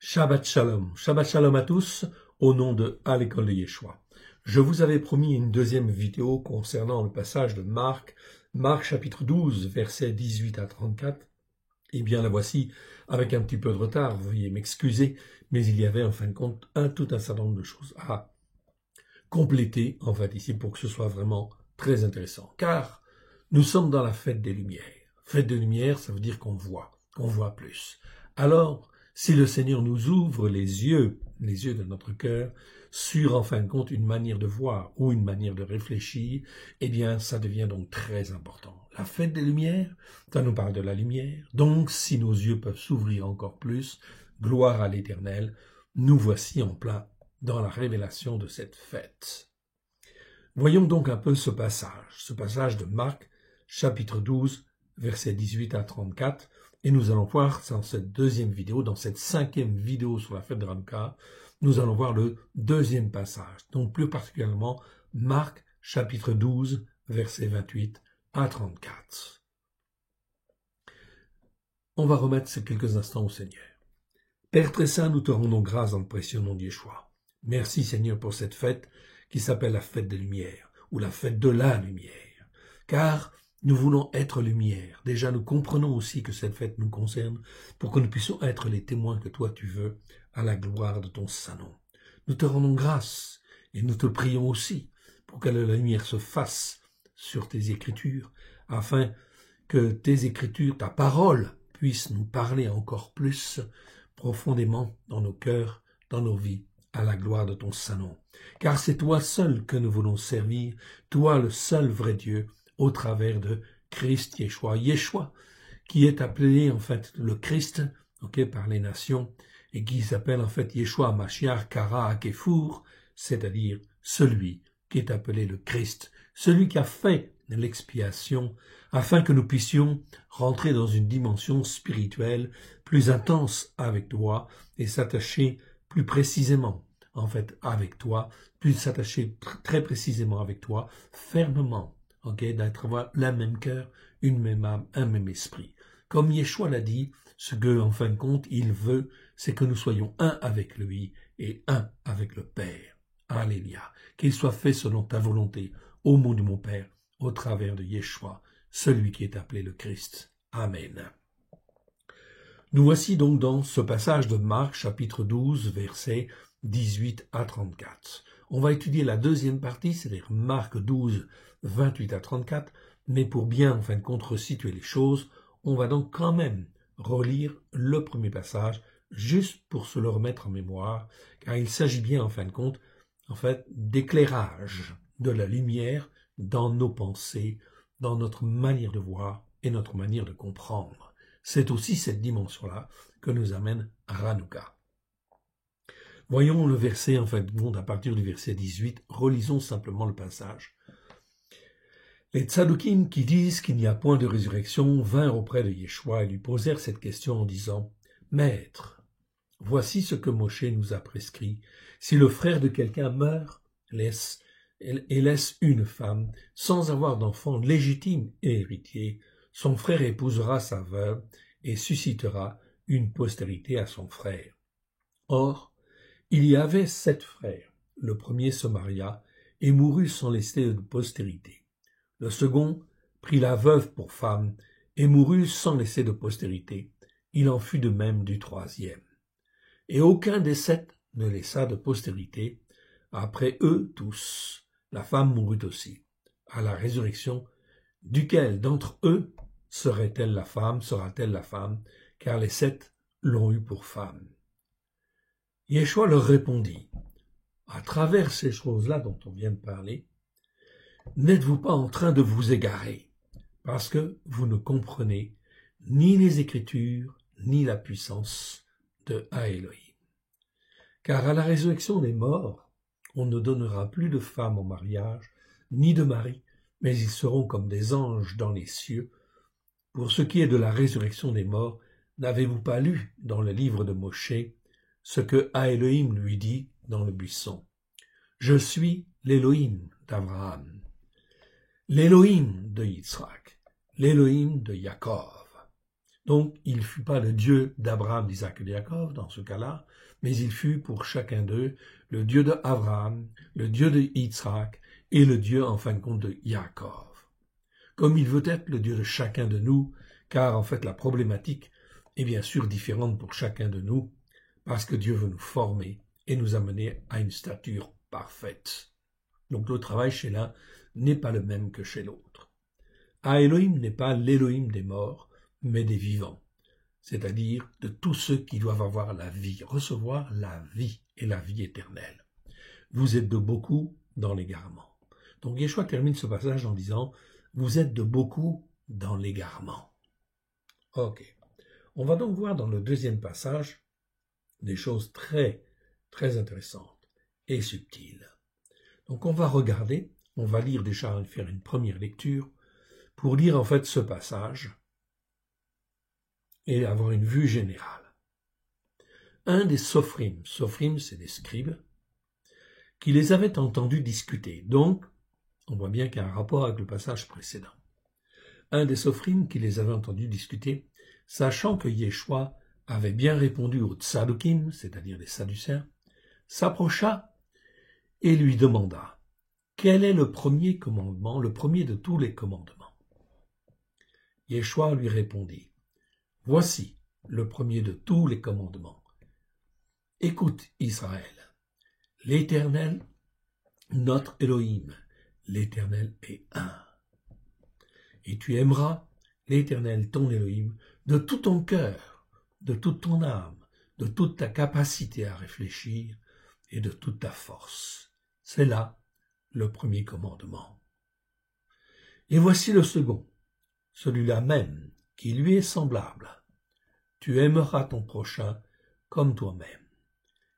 Shabbat Shalom à tous, au nom de à l'école de Yeshua. Je vous avais promis une deuxième vidéo concernant le passage de Marc chapitre 12, versets 18 à 34. Eh bien la voici, avec un petit peu de retard, veuillez m'excuser, mais il y avait en fin de compte tout un certain nombre de choses à compléter, en fait, ici, pour que ce soit vraiment très intéressant. Car nous sommes dans la fête des Lumières. Fête des Lumières, ça veut dire qu'on voit plus. Alors, si le Seigneur nous ouvre les yeux de notre cœur, sur, en fin de compte, une manière de voir ou une manière de réfléchir, eh bien, ça devient donc très important. La fête des Lumières, ça nous parle de la lumière. Donc, si nos yeux peuvent s'ouvrir encore plus, gloire à l'Éternel, nous voici en plein dans la révélation de cette fête. Voyons donc un peu ce passage de Marc, chapitre 12, versets 18 à 34, et nous allons voir dans cette deuxième vidéo, dans cette cinquième vidéo sur la fête de Hanouka, nous allons voir le deuxième passage, donc plus particulièrement Marc, chapitre 12, versets 28 à 34. On va remettre ces quelques instants au Seigneur. Père très saint, nous te rendons grâce dans le précieux nom de Yeshua. Merci Seigneur pour cette fête qui s'appelle la fête des Lumières, ou la fête de la lumière. Car nous voulons être lumière. Déjà, nous comprenons aussi que cette fête nous concerne pour que nous puissions être les témoins que toi tu veux à la gloire de ton saint nom. Nous te rendons grâce et nous te prions aussi pour que la lumière se fasse sur tes écritures, afin que tes écritures, ta parole, puisse nous parler encore plus profondément dans nos cœurs, dans nos vies, à la gloire de ton saint nom. Car c'est toi seul que nous voulons servir, toi le seul vrai Dieu, au travers de Christ Yeshua. Yeshua, qui est appelé en fait le Christ, par les nations, et qui s'appelle en fait Yeshua Mashiach Kara Akefour, c'est-à-dire celui qui est appelé le Christ, celui qui a fait l'expiation, afin que nous puissions rentrer dans une dimension spirituelle plus intense avec toi et s'attacher plus précisément, en fait, avec toi, plus s'attacher très précisément avec toi, fermement, d'être le même cœur, une même âme, un même esprit. Comme Yeshua l'a dit, ce que, en fin de compte, il veut, c'est que nous soyons un avec lui et un avec le Père. Alléluia. Qu'il soit fait selon ta volonté, au nom de mon Père, au travers de Yeshua, celui qui est appelé le Christ. Amen. Nous voici donc dans ce passage de Marc, chapitre 12, versets 18 à 34. On va étudier la deuxième partie, c'est-à-dire Marc 12, 28 à 34, mais pour bien, en fin de compte, resituer les choses, on va donc quand même relire le premier passage, juste pour se le remettre en mémoire, car il s'agit bien, en fin de compte, d'éclairage de la lumière dans nos pensées, dans notre manière de voir et notre manière de comprendre. C'est aussi cette dimension-là que nous amène Hanouka. Voyons le verset, en fin de compte, à partir du verset 18, relisons simplement le passage. Les tzadoukim qui disent qu'il n'y a point de résurrection vinrent auprès de Yeshua et lui posèrent cette question en disant « Maître, voici ce que Moshe nous a prescrit. Si le frère de quelqu'un meurt, laisse une femme, sans avoir d'enfant légitime et héritier, son frère épousera sa veuve et suscitera une postérité à son frère. Or, il y avait 7 frères. Le premier se maria et mourut sans laisser de postérité. Le second prit la veuve pour femme et mourut sans laisser de postérité. Il en fut de même du troisième. Et aucun des 7 ne laissa de postérité. Après eux tous, la femme mourut aussi. À la résurrection, duquel d'entre eux sera-t-elle la femme, car les 7 l'ont eue pour femme. Yeshua leur répondit, à travers ces choses-là dont on vient de parler, n'êtes-vous pas en train de vous égarer, parce que vous ne comprenez ni les Écritures, ni la puissance de Elohim. Car à la résurrection des morts, on ne donnera plus de femme en mariage, ni de mari, mais ils seront comme des anges dans les cieux. Pour ce qui est de la résurrection des morts, n'avez-vous pas lu dans le livre de Moshe ce que Elohim lui dit dans le buisson? Je suis l'Elohim d'Abraham, l'Elohim de Yitzhak, l'Elohim de Yaakov. Donc, il ne fut pas le Dieu d'Abraham, d'Isaac et de Jacob dans ce cas-là, mais il fut pour chacun d'eux le Dieu d'Abraham, le Dieu de Yitzhak et le Dieu, en fin de compte, de Jacob. Comme il veut être le Dieu de chacun de nous, car en fait la problématique est bien sûr différente pour chacun de nous, parce que Dieu veut nous former et nous amener à une stature parfaite. Donc le travail chez l'un n'est pas le même que chez l'autre. Elohim n'est pas l'Élohim des morts, mais des vivants, c'est-à-dire de tous ceux qui doivent avoir la vie, recevoir la vie et la vie éternelle. Vous êtes de beaucoup dans l'égarement. Donc Yeshua termine ce passage en disant « Vous êtes de beaucoup dans l'égarement ». Ok. On va donc voir dans le deuxième passage des choses très, très intéressantes et subtiles. Donc on va regarder, on va lire déjà, faire une première lecture pour lire en fait ce passage et avoir une vue générale. Un des sophrim c'est des scribes, qui les avaient entendus discuter. Donc, on voit bien qu'il y a un rapport avec le passage précédent. Un des sophrim qui les avait entendus discuter, sachant que Yeshua avait bien répondu aux tsadokim, c'est-à-dire les sadducéens, s'approcha et lui demanda « Quel est le premier commandement, le premier de tous les commandements ?» Yeshua lui répondit « Voici le premier de tous les commandements. Écoute, Israël, l'Éternel, notre Elohim, l'Éternel est un. Et tu aimeras l'Éternel, ton Elohim, de tout ton cœur, de toute ton âme, de toute ta capacité à réfléchir et de toute ta force. » C'est là le premier commandement. Et voici le second, celui-là même, qui lui est semblable. Tu aimeras ton prochain comme toi-même.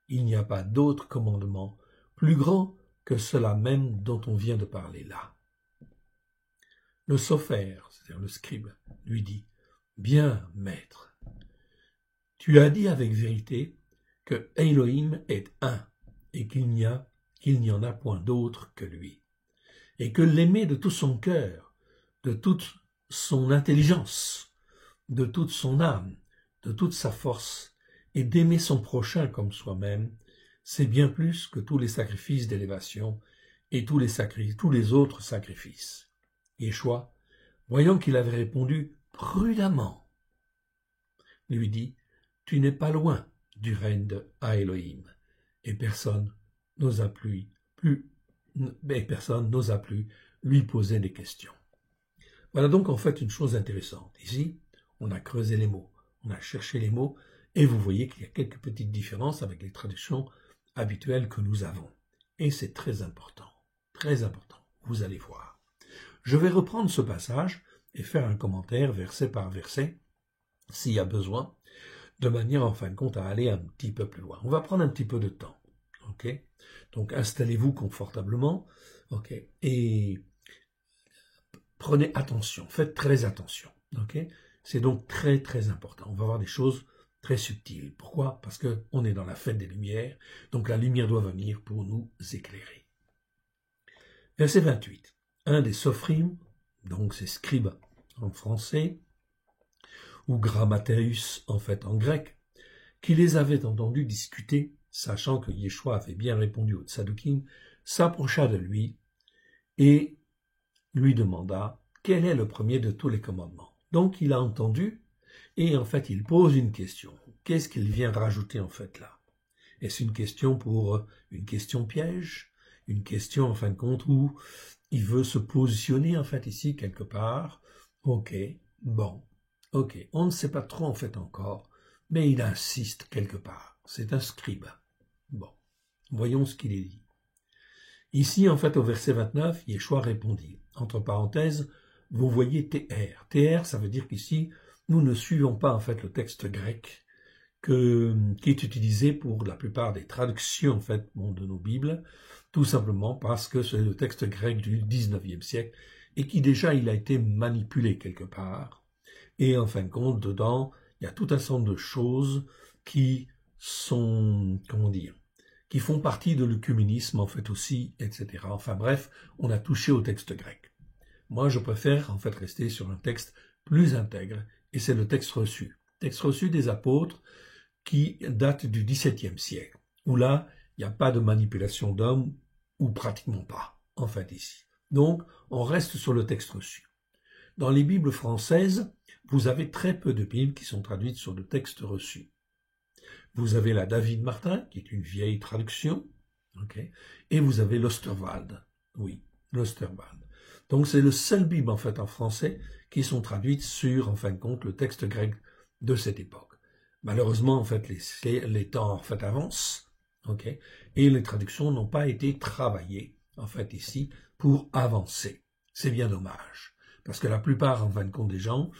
Il n'y a pas d'autre commandement plus grand que cela même dont on vient de parler là. Le sophère, c'est-à-dire le scribe, lui dit « Bien, maître, tu as dit avec vérité que Elohim est un et qu'il n'y en a point d'autre que lui, et que l'aimer de tout son cœur, de toute son intelligence, de toute son âme, de toute sa force, et d'aimer son prochain comme soi-même, c'est bien plus que tous les sacrifices d'élévation et tous les autres sacrifices. » Yeshua, voyant qu'il avait répondu prudemment, lui dit « Tu n'es pas loin du règne de Elohim, et personne n'osa plus lui poser des questions. » Voilà donc en fait une chose intéressante. Ici, on a creusé les mots, on a cherché les mots, et vous voyez qu'il y a quelques petites différences avec les traductions habituelles que nous avons. Et c'est très important, vous allez voir. Je vais reprendre ce passage et faire un commentaire verset par verset, s'il y a besoin, de manière en fin de compte à aller un petit peu plus loin. On va prendre un petit peu de temps, ok? Donc installez-vous confortablement, ok? Et prenez attention, faites très attention, ok? C'est donc très très important. On va voir des choses très subtiles. Pourquoi? Parce qu'on est dans la fête des Lumières, donc la lumière doit venir pour nous éclairer. Verset 28. Un des sophrim, donc c'est scribe en français, ou grammateus en fait en grec, qui les avait entendus discuter, sachant que Yeshua avait bien répondu aux tsadokim, s'approcha de lui et lui demanda quel est le premier de tous les commandements. Donc il a entendu et en fait il pose une question. Qu'est-ce qu'il vient rajouter en fait là? Est-ce une question pour une question piège? Une question en fin de compte où il veut se positionner en fait ici quelque part? Ok, bon, ok, on ne sait pas trop en fait encore, mais il insiste quelque part. C'est un scribe. Bon, voyons ce qu'il est dit. Ici, en fait, au verset 29, Yeshua répondit, entre parenthèses, vous voyez TR. TR, ça veut dire qu'ici, nous ne suivons pas en fait le texte grec qui est utilisé pour la plupart des traductions en fait de nos Bibles, tout simplement parce que c'est le texte grec du 19e siècle et qui déjà il a été manipulé quelque part. Et en fin de compte, dedans, il y a tout un ensemble de choses qui sont, qui font partie de l'œcuménisme en fait aussi, etc. Enfin bref, on a touché au texte grec. Moi, je préfère en fait rester sur un texte plus intègre et c'est le texte reçu. Texte reçu des apôtres qui date du XVIIe siècle, où là, il n'y a pas de manipulation d'hommes, ou pratiquement pas, en fait, ici. Donc, on reste sur le texte reçu. Dans les Bibles françaises, vous avez très peu de Bibles qui sont traduites sur le texte reçu. Vous avez la David Martin, qui est une vieille traduction, okay, et vous avez l'Osterwald. Oui, l'Osterwald. Donc, c'est le seul Bible, en fait, en français, qui sont traduites sur, en fin de compte, le texte grec de cette époque. Malheureusement, en fait, les temps, en fait, avancent, okay, et les traductions n'ont pas été travaillées, en fait, ici, pour avancer. C'est bien dommage. Parce que la plupart, en fin de compte, des gens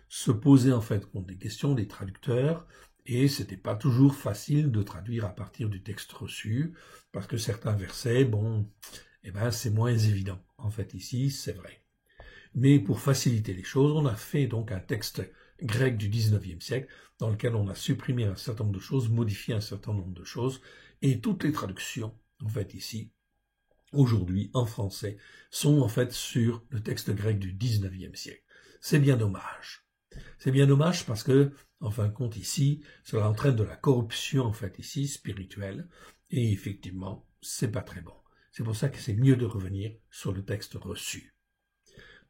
se posaient, en fait, compte des questions des traducteurs, et c'était pas toujours facile de traduire à partir du texte reçu, parce que certains versets, bon, eh ben, c'est moins évident. En fait, ici, c'est vrai. Mais pour faciliter les choses, on a fait donc un texte grec du XIXe siècle, dans lequel on a supprimé un certain nombre de choses, modifié un certain nombre de choses, et toutes les traductions, en fait, ici, aujourd'hui, en français, sont en fait sur le texte grec du XIXe siècle. C'est bien dommage. C'est bien dommage parce que, en fin de compte, ici, cela entraîne de la corruption, en fait, ici, spirituelle, et effectivement, c'est pas très bon. C'est pour ça que c'est mieux de revenir sur le texte reçu.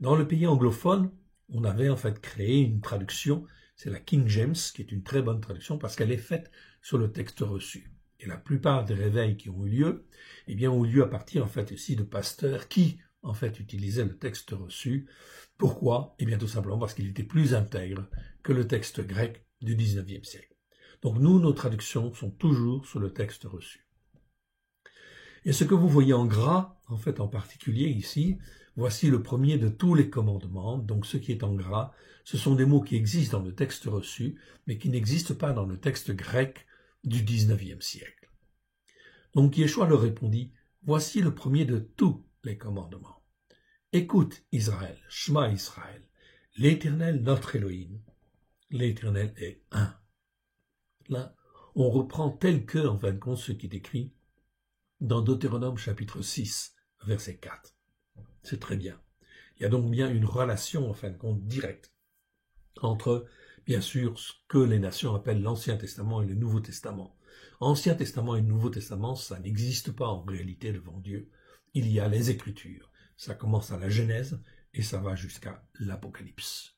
Dans le pays anglophone, on avait en fait créé une traduction, c'est la King James, qui est une très bonne traduction parce qu'elle est faite sur le texte reçu. Et la plupart des réveils qui ont eu lieu, eh bien, ont eu lieu à partir en fait ici de pasteurs qui, en fait, utilisaient le texte reçu. Pourquoi? Eh bien, tout simplement parce qu'il était plus intègre que le texte grec du XIXe siècle. Donc, nous, nos traductions sont toujours sur le texte reçu. Et ce que vous voyez en gras, en fait, en particulier ici, voici le premier de tous les commandements. Donc, ce qui est en gras, ce sont des mots qui existent dans le texte reçu, mais qui n'existent pas dans le texte grec du XIXe siècle. Donc, Yeshua leur répondit, voici le premier de tous les commandements. Écoute, Israël, Shema Israël, l'Éternel notre Elohim, l'Éternel est un. Là, on reprend tel que, en fin de compte, ce qui est écrit dans Deutéronome chapitre 6, verset 4. C'est très bien. Il y a donc bien une relation, en fin de compte, directe entre, bien sûr, ce que les nations appellent l'Ancien Testament et le Nouveau Testament. Ancien Testament et Nouveau Testament, ça n'existe pas en réalité devant Dieu. Il y a les Écritures. Ça commence à la Genèse et ça va jusqu'à l'Apocalypse.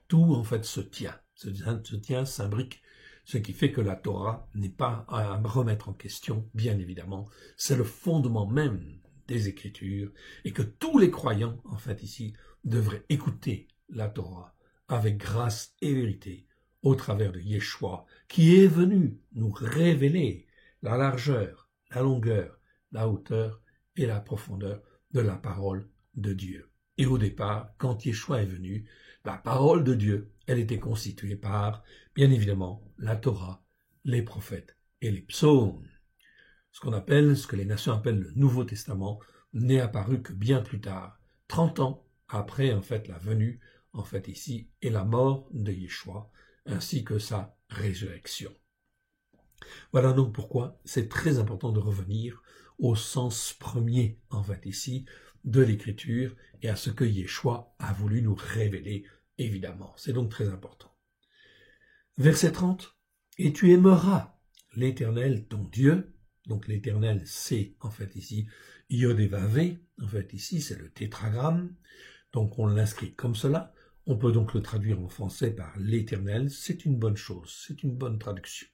Tout, en fait, se tient, s'imbrique. Ce qui fait que la Torah n'est pas à remettre en question, bien évidemment. C'est le fondement même des Écritures et que tous les croyants, en fait, ici, devraient écouter la Torah avec grâce et vérité au travers de Yeshua, qui est venu nous révéler la largeur, la longueur, la hauteur et la profondeur de la parole de Dieu. Et au départ, quand Yeshua est venu, la parole de Dieu, elle était constituée par, bien évidemment, la Torah, les prophètes et les psaumes. Ce que les nations appellent le Nouveau Testament, n'est apparu que bien plus tard, 30 ans après, en fait, la venue, en fait, ici, et la mort de Yeshua, ainsi que sa résurrection. Voilà donc pourquoi c'est très important de revenir au sens premier, en fait, ici, de l'Écriture et à ce que Yeshua a voulu nous révéler, évidemment. C'est donc très important. Verset 30. Et tu aimeras l'Éternel, ton Dieu. Donc l'Éternel, c'est, en fait, ici, Yod et Vavé. En fait, ici, c'est le tétragramme. Donc on l'inscrit comme cela. On peut donc le traduire en français par l'Éternel. C'est une bonne chose. C'est une bonne traduction.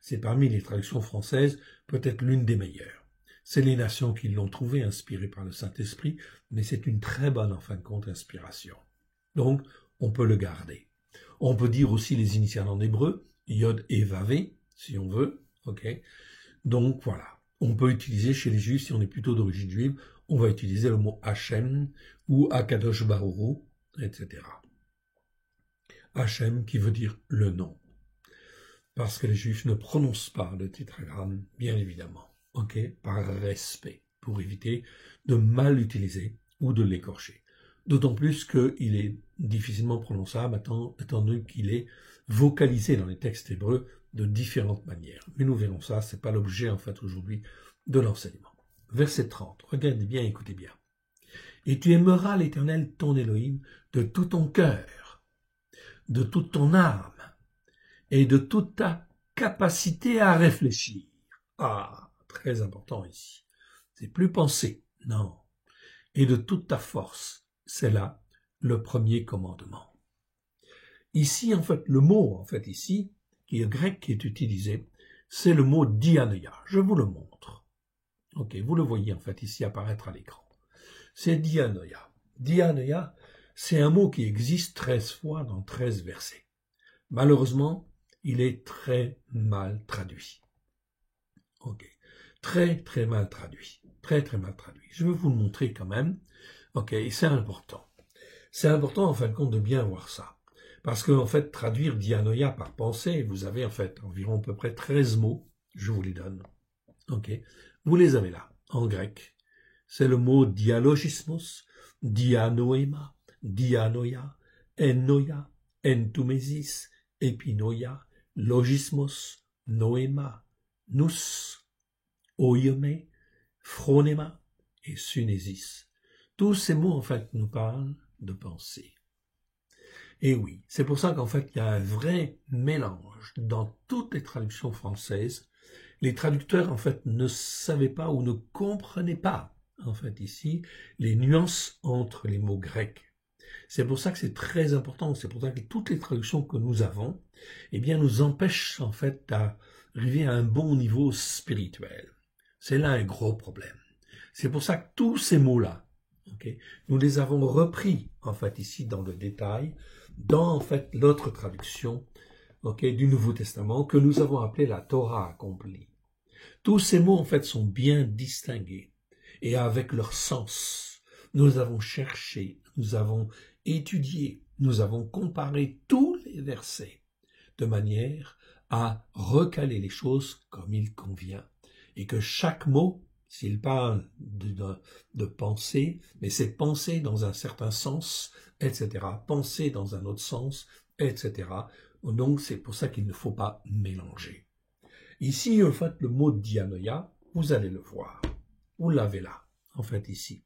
C'est parmi les traductions françaises peut-être l'une des meilleures. C'est les nations qui l'ont trouvé, inspiré par le Saint-Esprit, mais c'est une très bonne, en fin de compte, inspiration. Donc, on peut le garder. On peut dire aussi les initiales en hébreu, Yod et Vavé, si on veut, ok. Donc, voilà. On peut utiliser chez les Juifs, si on est plutôt d'origine juive, on va utiliser le mot Hachem ou Akadosh Baruch Hu, etc. Hachem qui veut dire le nom. Parce que les Juifs ne prononcent pas le tétragramme, bien évidemment. Ok, par respect, pour éviter de mal l'utiliser ou de l'écorcher. D'autant plus qu'il est difficilement prononçable, étant donné qu'il est vocalisé dans les textes hébreux de différentes manières. Mais nous verrons ça, c'est pas l'objet, en fait, aujourd'hui, de l'enseignement. Verset 30, regardez bien, écoutez bien. Et tu aimeras l'Éternel, ton Elohim, de tout ton cœur, de toute ton âme et de toute ta capacité à réfléchir. Ah, très important ici. C'est plus penser, non. Et de toute ta force, c'est là le premier commandement. Ici, en fait, le mot, ici, qui est grec, qui est utilisé, c'est le mot dianoia. Je vous le montre. Ok, vous le voyez, ici apparaître à l'écran. C'est dianoia. Dianoia, c'est un mot qui existe 13 fois dans 13 versets. Malheureusement, il est très mal traduit. Ok, très mal traduit. Très mal traduit. Je vais vous le montrer quand même. Ok, c'est important. C'est important, en fin de compte, de bien voir ça. Parce que, traduire dianoia par pensée, vous avez, environ à peu près 13 mots. Je vous les donne. Ok, vous les avez là, en grec. C'est le mot dialogismos, dianoema, dianoia, ennoia, entumesis, epinoia, logismos, noema, nous, oiome, phronema et sunesis. Tous ces mots, nous parlent de pensée. Et oui, c'est pour ça il y a un vrai mélange dans toutes les traductions françaises. Les traducteurs, ne savaient pas ou ne comprenaient pas, ici, les nuances entre les mots grecs. C'est pour ça que c'est très important. C'est pour ça que toutes les traductions que nous avons, nous empêchent, d'arriver à un bon niveau spirituel. C'est là un gros problème. C'est pour ça que tous ces mots-là, nous les avons repris, ici, dans le détail, dans, l'autre traduction, du Nouveau Testament, que nous avons appelée la Torah accomplie. Tous ces mots, sont bien distingués. Et avec leur sens, nous avons cherché, nous avons étudié, nous avons comparé tous les versets, de manière à recaler les choses comme il convient. Et que chaque mot, s'il parle de penser, mais c'est penser dans un certain sens, etc. Penser dans un autre sens, etc. Donc c'est pour ça qu'il ne faut pas mélanger. Ici, le mot dianoia, vous allez le voir. Vous l'avez là, ici.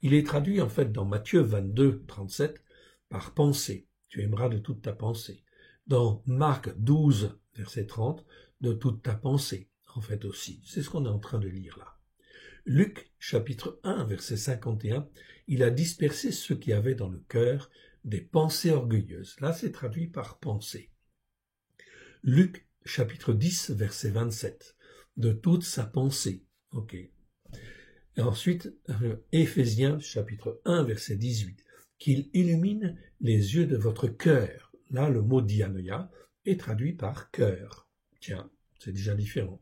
Il est traduit, dans Matthieu 22, 37, par pensée. Tu aimeras de toute ta pensée. Dans Marc 12, verset 30, de toute ta pensée, aussi. C'est ce qu'on est en train de lire là. Luc, chapitre 1, verset 51, il a dispersé ceux qui avaient dans le cœur des pensées orgueilleuses. Là, c'est traduit par pensée. Luc, chapitre 10, verset 27, de toute sa pensée. Ok. Et ensuite, Éphésiens, chapitre 1, verset 18, qu'il illumine les yeux de votre cœur. Là, le mot dianoia est traduit par cœur. Tiens, c'est déjà différent.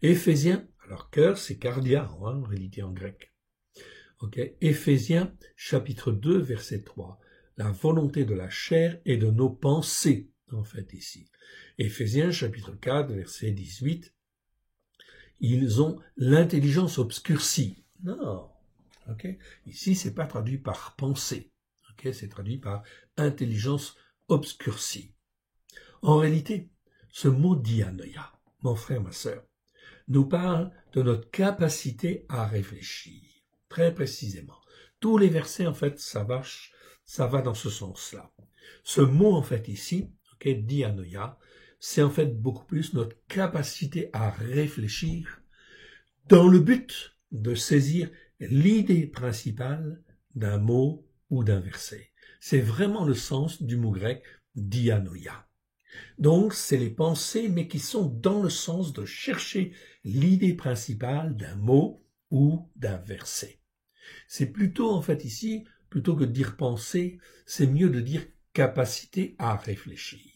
Éphésiens, alors cœur, c'est cardia, en réalité en grec. Ok. Éphésiens, chapitre 2, verset 3, la volonté de la chair et de nos pensées, ici. Éphésiens, chapitre 4, verset 18, ils ont l'intelligence obscurcie. Non, ok. Ici, c'est pas traduit par pensée, ok. C'est traduit par intelligence obscurcie. En réalité, ce mot dianoia, mon frère, ma sœur, nous parle de notre capacité à réfléchir, très précisément. Tous les versets, ça va dans ce sens-là. Ce mot, ici, dianoia, c'est beaucoup plus notre capacité à réfléchir dans le but de saisir l'idée principale d'un mot ou d'un verset. C'est vraiment le sens du mot grec dianoia. Donc, c'est les pensées, mais qui sont dans le sens de chercher l'idée principale d'un mot ou d'un verset. C'est plutôt, ici, plutôt que de dire pensée, c'est mieux de dire capacité à réfléchir.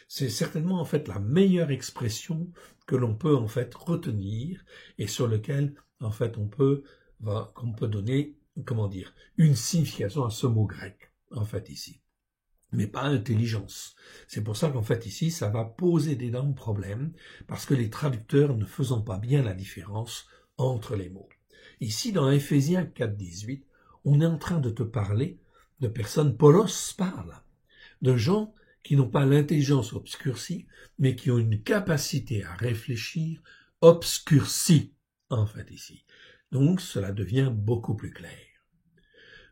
C'est certainement, la meilleure expression que l'on peut, retenir et sur lequel, on peut donner, une signification à ce mot grec, ici. Mais pas intelligence. C'est pour ça ici, ça va poser d'énormes problèmes, parce que les traducteurs ne faisant pas bien la différence entre les mots. Ici, dans Éphésiens 4, 18, on est en train de te parler de personnes, Paulos parle, de gens qui n'ont pas l'intelligence obscurcie, mais qui ont une capacité à réfléchir obscurcie, ici. Donc, cela devient beaucoup plus clair.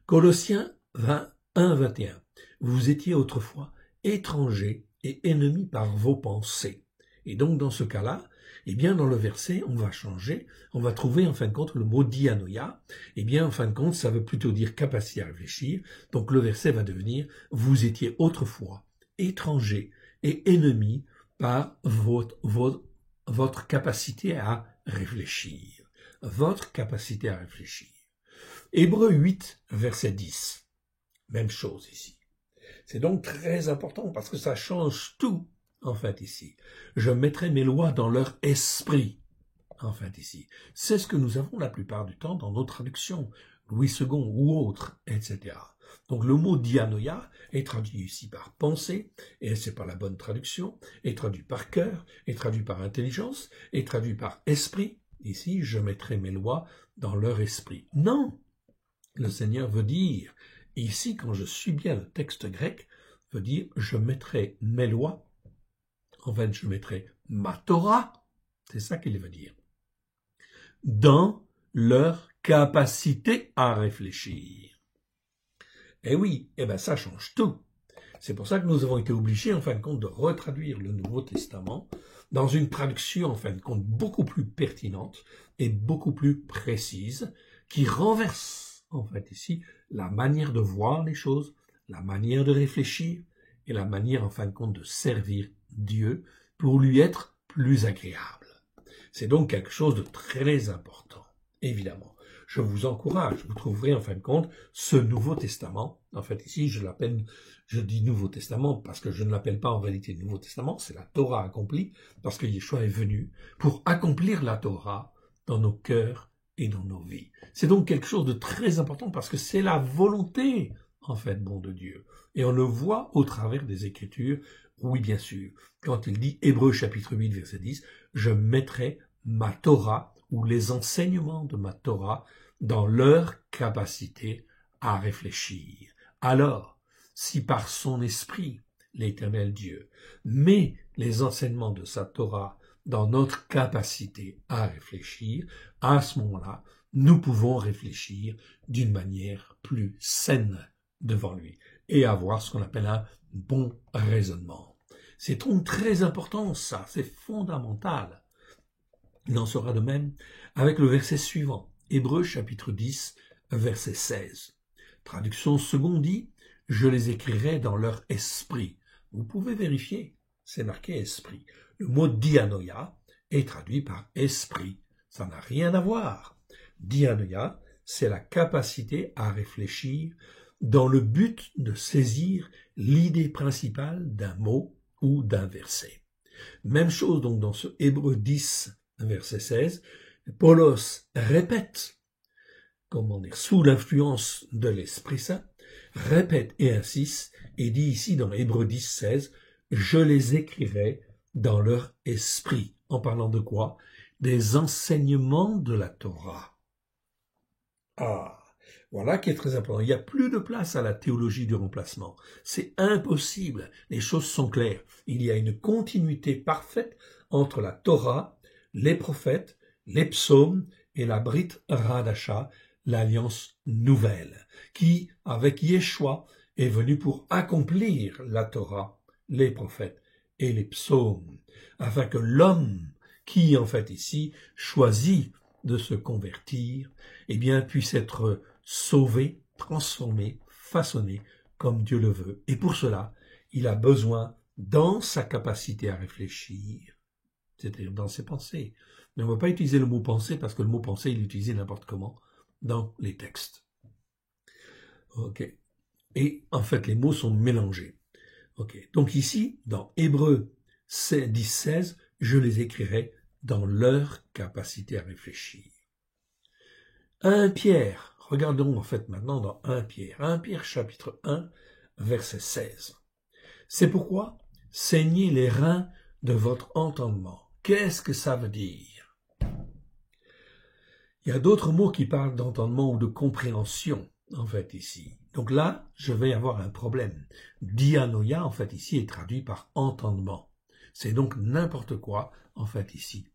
Colossiens 1, 21. Vous étiez autrefois étrangers et ennemis par vos pensées. Et donc, dans ce cas-là, eh bien, dans le verset, on va changer, on va trouver, en fin de compte, le mot dianoia. Eh bien, en fin de compte, ça veut plutôt dire capacité à réfléchir. Donc, le verset va devenir, vous étiez autrefois étrangers et ennemis par votre capacité à réfléchir. Votre capacité à réfléchir. Hébreux 8, verset 10. Même chose ici. C'est donc très important parce que ça change tout, en fait, ici. Je mettrai mes lois dans leur esprit, en fait, ici. C'est ce que nous avons la plupart du temps dans nos traductions, Louis II ou autres, etc. Donc le mot dianoia est traduit ici par pensée, et c'est pas la bonne traduction, est traduit par cœur, est traduit par intelligence, est traduit par esprit. Ici, je mettrai mes lois dans leur esprit. Non! Le Seigneur veut dire, ici, quand je suis bien le texte grec, veut dire, je mettrai mes lois, en fait, je mettrai ma Torah, c'est ça qu'il veut dire, dans leur capacité à réfléchir. Eh oui, eh ben ça change tout. C'est pour ça que nous avons été obligés, en fin de compte, de retraduire le Nouveau Testament dans une traduction, en fin de compte, beaucoup plus pertinente et beaucoup plus précise, qui renverse, en fait, ici, la manière de voir les choses, la manière de réfléchir et la manière, en fin de compte, de servir Dieu pour lui être plus agréable. C'est donc quelque chose de très important, évidemment. Je vous encourage, vous trouverez en fin de compte ce Nouveau Testament. En fait, ici, je dis Nouveau Testament parce que je ne l'appelle pas en réalité Nouveau Testament, c'est la Torah accomplie, parce que Yeshua est venu pour accomplir la Torah dans nos cœurs et dans nos vies. C'est donc quelque chose de très important parce que c'est la volonté, en fait, bon de Dieu. Et on le voit au travers des Écritures, oui, bien sûr. Quand il dit, Hébreux chapitre 8, verset 10, je mettrai ma Torah, ou les enseignements de ma Torah, dans leur capacité à réfléchir. Alors, si par son esprit, l'Éternel Dieu, met les enseignements de sa Torah dans notre capacité à réfléchir, à ce moment-là, nous pouvons réfléchir d'une manière plus saine devant lui et avoir ce qu'on appelle un bon raisonnement. C'est donc très important, ça, c'est fondamental. Il en sera de même avec le verset suivant, Hébreux chapitre 10, verset 16. Traduction seconde dit, je les écrirai dans leur esprit. Vous pouvez vérifier, c'est marqué esprit. Le mot dianoia est traduit par esprit. Ça n'a rien à voir. Dianoia, c'est la capacité à réfléchir dans le but de saisir l'idée principale d'un mot ou d'un verset. Même chose donc dans ce Hébreux 10, verset 16, Paulos répète, sous l'influence de l'Esprit Saint, répète et insiste, et dit ici dans Hébreux 10, 16, je les écrirai dans leur esprit. En parlant de quoi? Des enseignements de la Torah. Ah, voilà qui est très important. Il n'y a plus de place à la théologie du remplacement. C'est impossible. Les choses sont claires. Il y a une continuité parfaite entre la Torah, les prophètes, les psaumes et la Brit Hadasha, l'alliance nouvelle, qui, avec Yeshua, est venu pour accomplir la Torah, les prophètes et les psaumes, afin que l'homme qui, en fait, ici, choisit de se convertir, eh bien, puisse être sauvé, transformé, façonné comme Dieu le veut. Et pour cela, il a besoin, dans sa capacité à réfléchir, c'est-à-dire dans ses pensées. Mais on ne va pas utiliser le mot pensée parce que le mot pensée, il est utilisé n'importe comment dans les textes. Ok. Et en fait, les mots sont mélangés. Ok. Donc ici, dans Hébreux 10, 16, je les écrirai dans leur capacité à réfléchir. 1 Pierre, regardons en fait maintenant dans 1 Pierre chapitre 1, verset 16. C'est pourquoi saignez les reins de votre entendement. Qu'est-ce que ça veut dire? Il y a d'autres mots qui parlent d'entendement ou de compréhension, en fait, ici. Donc là, je vais avoir un problème. Dianoia, en fait, ici, est traduit par entendement. C'est donc n'importe quoi, en fait, ici.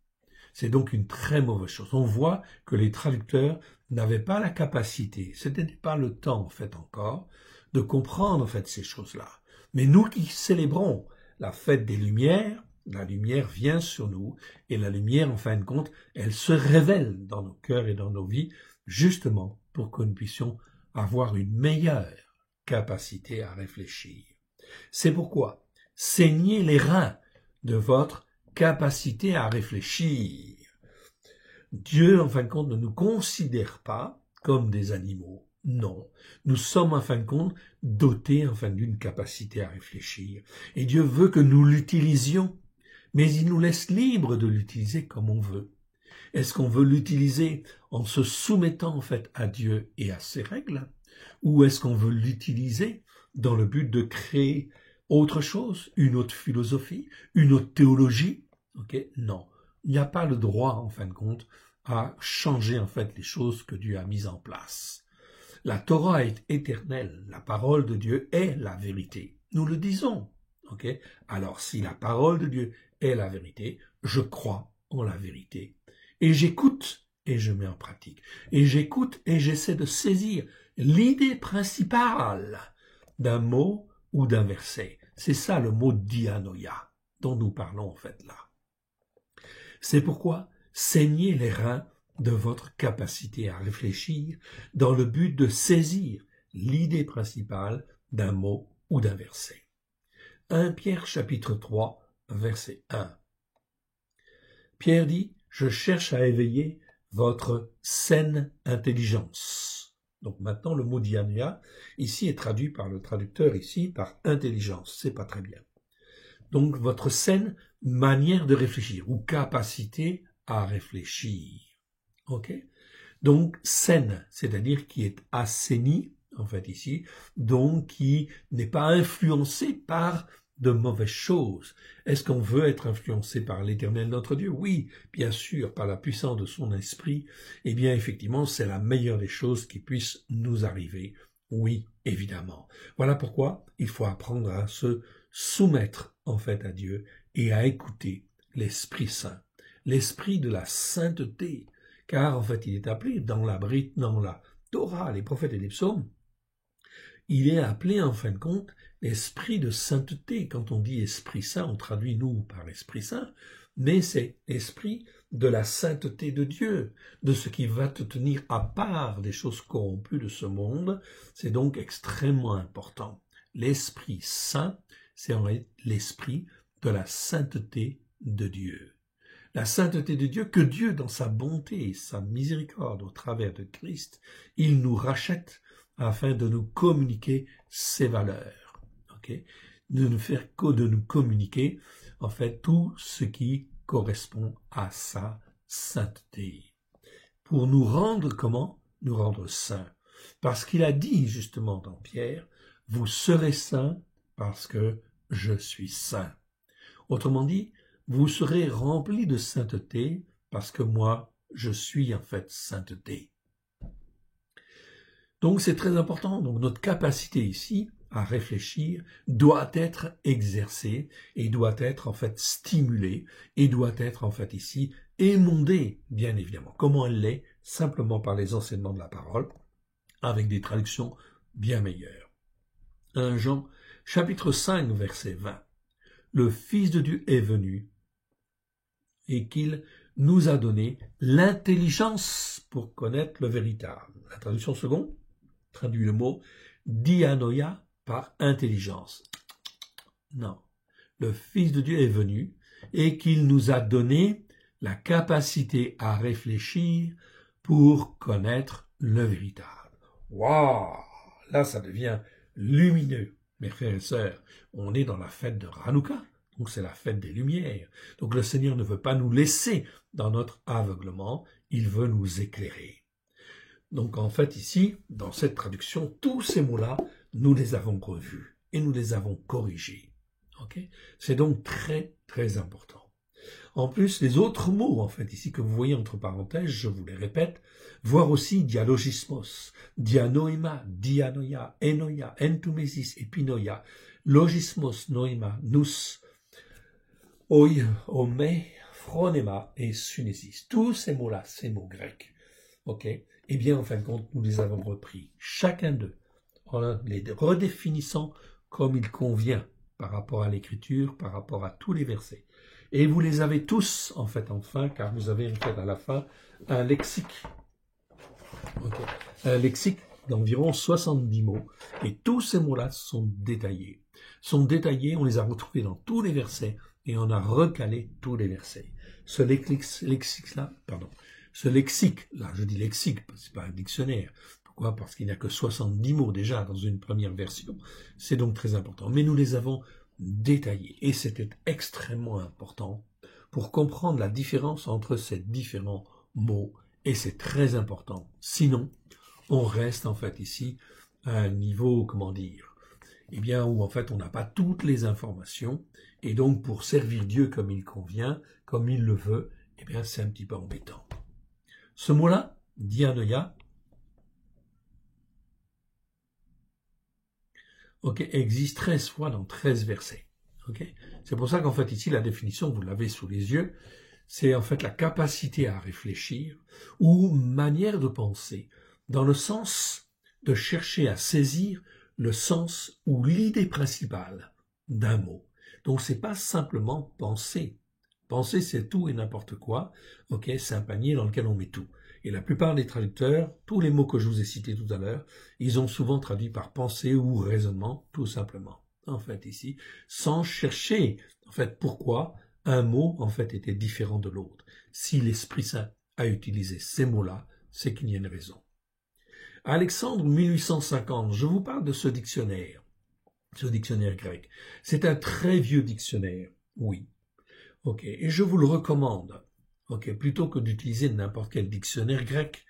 C'est donc une très mauvaise chose. On voit que les traducteurs n'avaient pas la capacité, ce n'était pas le temps, en fait, encore, de comprendre, en fait, ces choses-là. Mais nous qui célébrons la fête des Lumières, la lumière vient sur nous, et la lumière, en fin de compte, elle se révèle dans nos cœurs et dans nos vies, justement pour que nous puissions avoir une meilleure capacité à réfléchir. C'est pourquoi saignez les reins de votre capacité à réfléchir. Dieu, en fin de compte, ne nous considère pas comme des animaux. Non, nous sommes en fin de compte dotés en fin d'une capacité à réfléchir. Et Dieu veut que nous l'utilisions, mais il nous laisse libres de l'utiliser comme on veut. Est-ce qu'on veut l'utiliser en se soumettant en fait à Dieu et à ses règles, ou est-ce qu'on veut l'utiliser dans le but de créer autre chose, une autre philosophie, une autre théologie? Non, il n'y a pas le droit en fin de compte à changer en fait les choses que Dieu a mises en place. La Torah est éternelle, la parole de Dieu est la vérité. Nous le disons. Alors si la parole de Dieu est la vérité, je crois en la vérité. Et j'écoute et je mets en pratique. Et j'écoute et j'essaie de saisir l'idée principale d'un mot ou d'un verset. C'est ça le mot dianoia dont nous parlons en fait là. C'est pourquoi saignez les reins de votre capacité à réfléchir dans le but de saisir l'idée principale d'un mot ou d'un verset. 1 Pierre chapitre 3, verset 1. Pierre dit, « Je cherche à éveiller votre saine intelligence. » Donc maintenant le mot dianoia ici est traduit par le traducteur ici par intelligence, c'est pas très bien. Donc votre saine manière de réfléchir ou capacité à réfléchir. Donc saine, c'est-à-dire qui est assainie en fait ici, donc qui n'est pas influencée par de mauvaises choses. Est-ce qu'on veut être influencé par l'Éternel notre Dieu? Oui, bien sûr, par la puissance de son esprit. Eh bien, effectivement, c'est la meilleure des choses qui puissent nous arriver. Oui, évidemment. Voilà pourquoi il faut apprendre à se soumettre, en fait, à Dieu et à écouter l'Esprit Saint, l'Esprit de la sainteté, car, en fait, il est appelé dans la Torah, les prophètes et les psaumes, il est appelé, en fin de compte, l'esprit de sainteté. Quand on dit Esprit Saint, on traduit nous par l'Esprit Saint, mais c'est l'esprit de la sainteté de Dieu, de ce qui va te tenir à part des choses corrompues de ce monde. C'est donc extrêmement important. L'Esprit Saint, c'est en réalité l'esprit de la sainteté de Dieu. La sainteté de Dieu, que Dieu, dans sa bonté et sa miséricorde au travers de Christ, il nous rachète afin de nous communiquer ses valeurs, de ne faire que de nous communiquer, en fait, tout ce qui correspond à sa sainteté. Pour nous rendre comment? Nous rendre saints. Parce qu'il a dit, justement, dans Pierre, « Vous serez saints parce que je suis saint. » Autrement dit, vous serez remplis de sainteté parce que moi, je suis en fait sainteté. Donc c'est très important. Donc notre capacité ici à réfléchir doit être exercée et doit être en fait stimulée et doit être en fait ici émondée, bien évidemment. Comment elle l'est? Simplement par les enseignements de la parole, avec des traductions bien meilleures. 1 Jean, chapitre 5, verset 20. Le Fils de Dieu est venu et qu'il nous a donné l'intelligence pour connaître le véritable. La traduction seconde traduit le mot dianoia par intelligence. Non. Le Fils de Dieu est venu et qu'il nous a donné la capacité à réfléchir pour connaître le véritable. Waouh! Là, ça devient lumineux. Mes frères et sœurs, on est dans la fête de Hanouka, donc c'est la fête des Lumières. Donc le Seigneur ne veut pas nous laisser dans notre aveuglement, il veut nous éclairer. Donc en fait ici, dans cette traduction, tous ces mots-là, nous les avons revus et nous les avons corrigés. C'est donc très très important. En plus, les autres mots, en fait, ici, que vous voyez entre parenthèses, je vous les répète, voir aussi dialogismos, dianoima, dianoia, enoia, entumesis, epinoia, logismos, noema, nous, oi, ome, phronema et sunesis. Tous ces mots-là, ces mots grecs, eh bien, en fin de compte, nous les avons repris, chacun d'eux, en les redéfinissant comme il convient par rapport à l'écriture, par rapport à tous les versets. Et vous les avez tous, en fait, enfin, car vous avez, en fait, à la fin, un lexique. Okay. Un lexique d'environ 70 mots. Et tous ces mots-là sont détaillés. On les a retrouvés dans tous les versets, et on a recalé tous les versets. Ce lexique-là, je dis lexique, c'est pas un dictionnaire. Pourquoi? Parce qu'il n'y a que 70 mots déjà dans une première version. C'est donc très important. Mais nous les avons détaillés. Et c'était extrêmement important pour comprendre la différence entre ces différents mots. Et c'est très important. Sinon, on reste en fait ici à un niveau, où en fait on n'a pas toutes les informations. Et donc pour servir Dieu comme il convient, comme il le veut, c'est un petit peu embêtant. Ce mot-là, dianoia, existe 13 fois dans 13 versets. C'est pour ça qu'en fait ici, la définition, vous l'avez sous les yeux, c'est en fait la capacité à réfléchir ou manière de penser, dans le sens de chercher à saisir le sens ou l'idée principale d'un mot. Donc c'est pas simplement penser. Penser, c'est tout et n'importe quoi. C'est un panier dans lequel on met tout. Et la plupart des traducteurs, tous les mots que je vous ai cités tout à l'heure, ils ont souvent traduit par pensée ou raisonnement, tout simplement. En fait, ici, sans chercher, en fait, pourquoi un mot, en fait, était différent de l'autre. Si l'Esprit Saint a utilisé ces mots-là, c'est qu'il y a une raison. Alexandre 1850, je vous parle de ce dictionnaire grec. C'est un très vieux dictionnaire, oui. Et je vous le recommande. Plutôt que d'utiliser n'importe quel dictionnaire grec,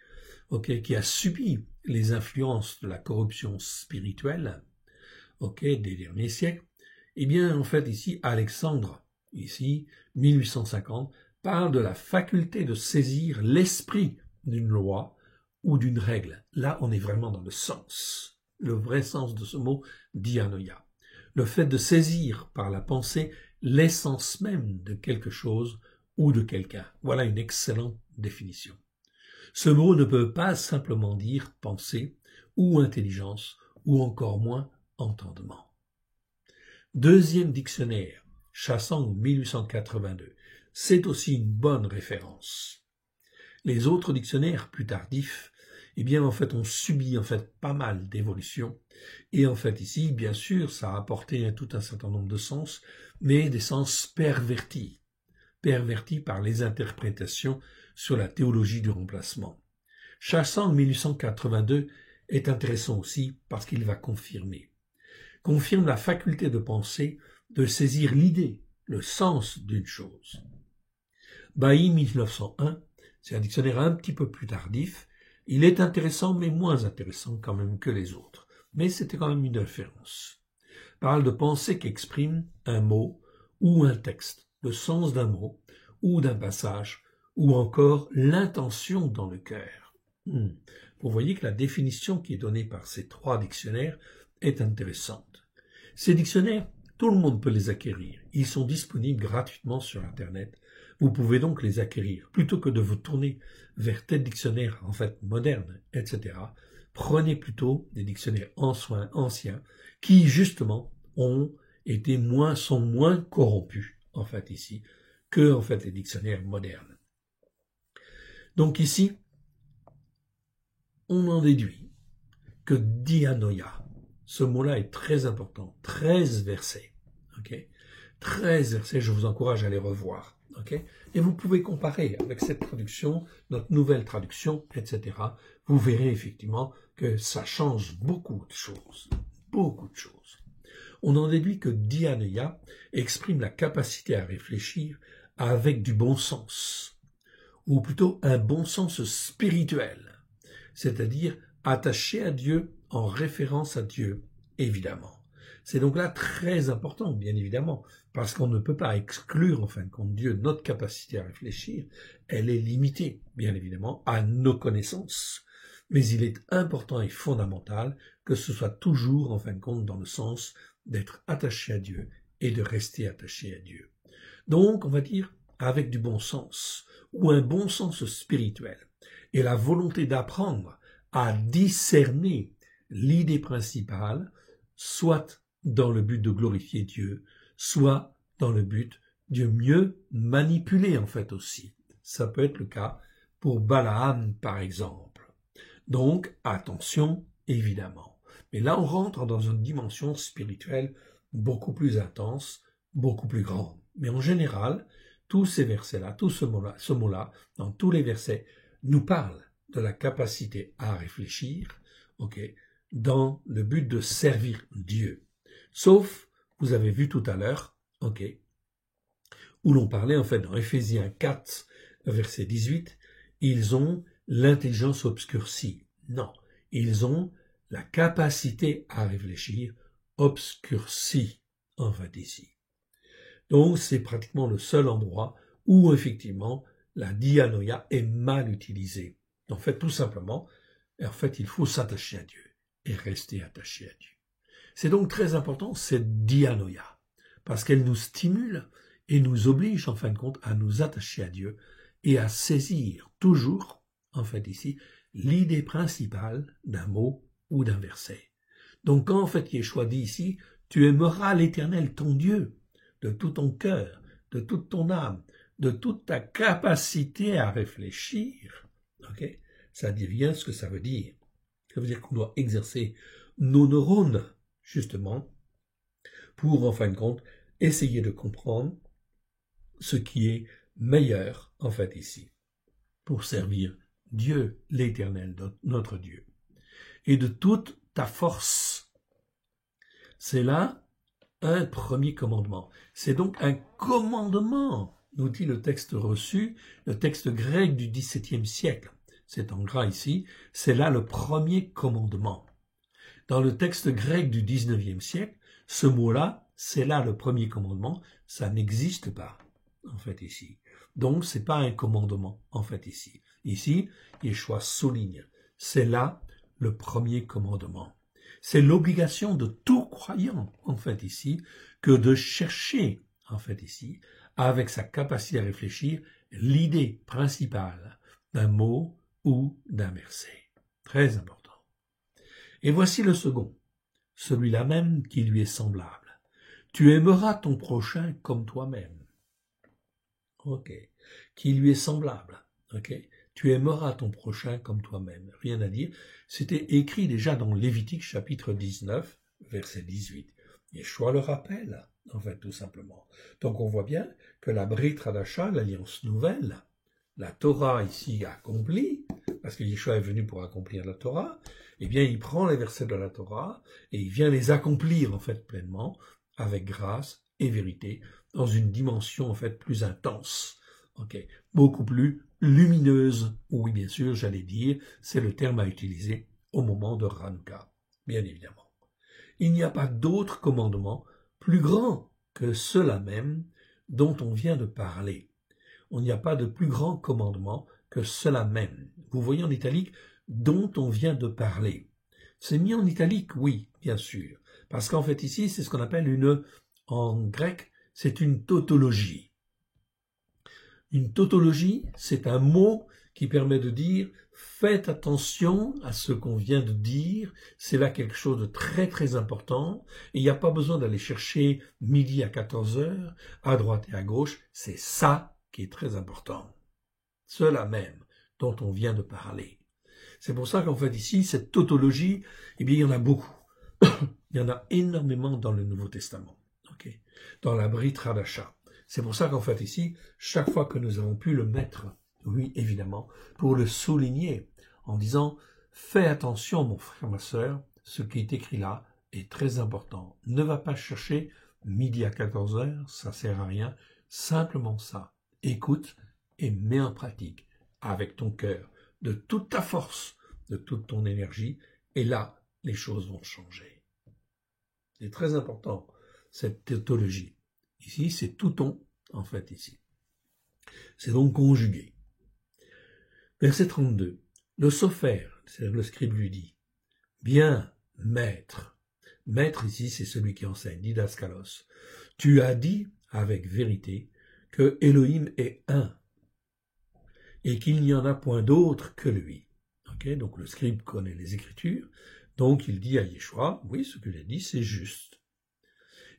qui a subi les influences de la corruption spirituelle, des derniers siècles, en fait, ici, Alexandre, 1850, parle de la faculté de saisir l'esprit d'une loi ou d'une règle. Là, on est vraiment dans le vrai sens de ce mot, dianoia. Le fait de saisir par la pensée l'essence même de quelque chose ou de quelqu'un. Voilà une excellente définition. Ce mot ne peut pas simplement dire pensée ou intelligence ou encore moins entendement. Deuxième dictionnaire, Chassang 1882, c'est aussi une bonne référence. Les autres dictionnaires plus tardifs, en fait, ont subi en fait pas mal d'évolutions. Et en fait, ici, bien sûr, ça a apporté tout un certain nombre de sens, mais des sens pervertis par les interprétations sur la théologie du remplacement. Chassang 1882 est intéressant aussi parce qu'il va confirme la faculté de penser, de saisir l'idée, le sens d'une chose. Bailly 1901, c'est un dictionnaire un petit peu plus tardif, il est intéressant mais moins intéressant quand même que les autres, mais c'était quand même une référence. Parle de pensée qu'exprime un mot ou un texte, le sens d'un mot ou d'un passage, ou encore l'intention dans le cœur. Vous voyez que la définition qui est donnée par ces trois dictionnaires est intéressante. Ces dictionnaires, tout le monde peut les acquérir. Ils sont disponibles gratuitement sur Internet. Vous pouvez donc les acquérir. Plutôt que de vous tourner vers tel dictionnaire, en fait, moderne, etc., prenez plutôt des dictionnaires anciens qui, justement, sont moins corrompus, en fait, ici, que, en fait, les dictionnaires modernes. Donc ici, on en déduit que dianoia, ce mot-là est très important, 13 versets, 13 versets, je vous encourage à les revoir, et vous pouvez comparer avec cette traduction, notre nouvelle traduction, etc. Vous verrez effectivement que ça change beaucoup de choses. On en déduit que dianoia exprime la capacité à réfléchir avec du bon sens, ou plutôt un bon sens spirituel, c'est-à-dire attaché à Dieu, en référence à Dieu, évidemment. C'est donc là très important, bien évidemment, parce qu'on ne peut pas exclure, en fin de compte, Dieu, notre capacité à réfléchir, elle est limitée, bien évidemment, à nos connaissances. Mais il est important et fondamental que ce soit toujours, en fin de compte, dans le sens d'être attaché à Dieu et de rester attaché à Dieu. Donc, on va dire, avec du bon sens, ou un bon sens spirituel, et la volonté d'apprendre à discerner l'idée principale, soit dans le but de glorifier Dieu, soit dans le but de mieux manipuler en fait aussi. Ça peut être le cas pour Balaam par exemple. Donc attention évidemment. Mais là on rentre dans une dimension spirituelle beaucoup plus intense, beaucoup plus grande. Mais en général, tous ces versets-là, tout ce mot-là, dans tous les versets, nous parle de la capacité à réfléchir, dans le but de servir Dieu. Sauf, vous avez vu tout à l'heure, où l'on parlait en fait dans Éphésiens 4, verset 18, ils ont l'intelligence obscurcie. Non, ils ont la capacité à réfléchir obscurcie, en fait ici. Donc c'est pratiquement le seul endroit où effectivement la dianoïa est mal utilisée. En fait, tout simplement, il faut s'attacher à Dieu et rester attaché à Dieu. C'est donc très important cette dianoïa, parce qu'elle nous stimule et nous oblige en fin de compte à nous attacher à Dieu et à saisir toujours, en fait ici, l'idée principale d'un mot ou d'un verset. Donc quand en fait Yeshua dit ici, tu aimeras l'Éternel ton Dieu de tout ton cœur, de toute ton âme, de toute ta capacité à réfléchir, ça devient ce que ça veut dire. Ça veut dire qu'on doit exercer nos neurones, justement, pour, en fin de compte, essayer de comprendre ce qui est meilleur, en fait, ici, pour servir Dieu, l'Éternel, notre Dieu. Et de toute ta force. C'est là un premier commandement. C'est donc un commandement, nous dit le texte reçu, le texte grec du XVIIe siècle. C'est en gras ici, c'est là le premier commandement. Dans le texte grec du XIXe siècle, ce mot-là, c'est là le premier commandement, ça n'existe pas, en fait, ici. Donc, c'est pas un commandement, en fait, ici. Ici, Yeshua souligne, c'est là le premier commandement. C'est l'obligation de tout croyant, en fait, ici, que de chercher, en fait, ici, avec sa capacité à réfléchir, l'idée principale d'un mot ou d'un verset. Très important. Et voici le second, celui-là même qui lui est semblable. Tu aimeras ton prochain comme toi-même. Qui lui est semblable. Tu aimeras ton prochain comme toi-même. Rien à dire. C'était écrit déjà dans Lévitique chapitre 19, verset 18. Yeshua le rappelle, en fait, tout simplement. Donc on voit bien que la Brit Hadasha, l'alliance nouvelle, la Torah ici accomplie, parce que Yeshua est venu pour accomplir la Torah, eh bien il prend les versets de la Torah et il vient les accomplir en fait pleinement, avec grâce et vérité, dans une dimension en fait plus intense, beaucoup plus lumineuse. Oui, bien sûr, j'allais dire, c'est le terme à utiliser au moment de Hanouka, bien évidemment. Il n'y a pas d'autre commandement plus grand que ceux-là même dont on vient de parler. Il n'y a pas de plus grand commandement que cela même. Vous voyez en italique, dont on vient de parler. C'est mis en italique, oui, bien sûr. Parce qu'en fait ici, c'est ce qu'on appelle en grec, c'est une tautologie. Une tautologie, c'est un mot qui permet de dire, faites attention à ce qu'on vient de dire, c'est là quelque chose de très très important, et il n'y a pas besoin d'aller chercher midi à 14h, à droite et à gauche, c'est ça qui est très important. Cela même dont on vient de parler. C'est pour ça qu'en fait ici, cette tautologie, eh bien il y en a beaucoup. Il y en a énormément dans le Nouveau Testament, dans la Brit Hadasha. C'est pour ça qu'en fait ici, chaque fois que nous avons pu le mettre, oui évidemment, pour le souligner, en disant « Fais attention mon frère, ma sœur, ce qui est écrit là est très important. Ne va pas chercher midi à 14h, ça sert à rien, simplement ça. Écoute et mets en pratique avec ton cœur, de toute ta force, de toute ton énergie, et là, les choses vont changer. » C'est très important, cette tautologie. Ici, c'est tout ton, en fait, ici. C'est donc conjugué. Verset 32. Le sophère, c'est-à-dire le scribe, lui dit, « Bien, maître. » Maître, ici, c'est celui qui enseigne, didaskalos. « Tu as dit, avec vérité, que Elohim est un, et qu'il n'y en a point d'autre que lui. » Donc le scribe connaît les Écritures, donc il dit à Yeshua, oui, ce que j'ai dit, c'est juste.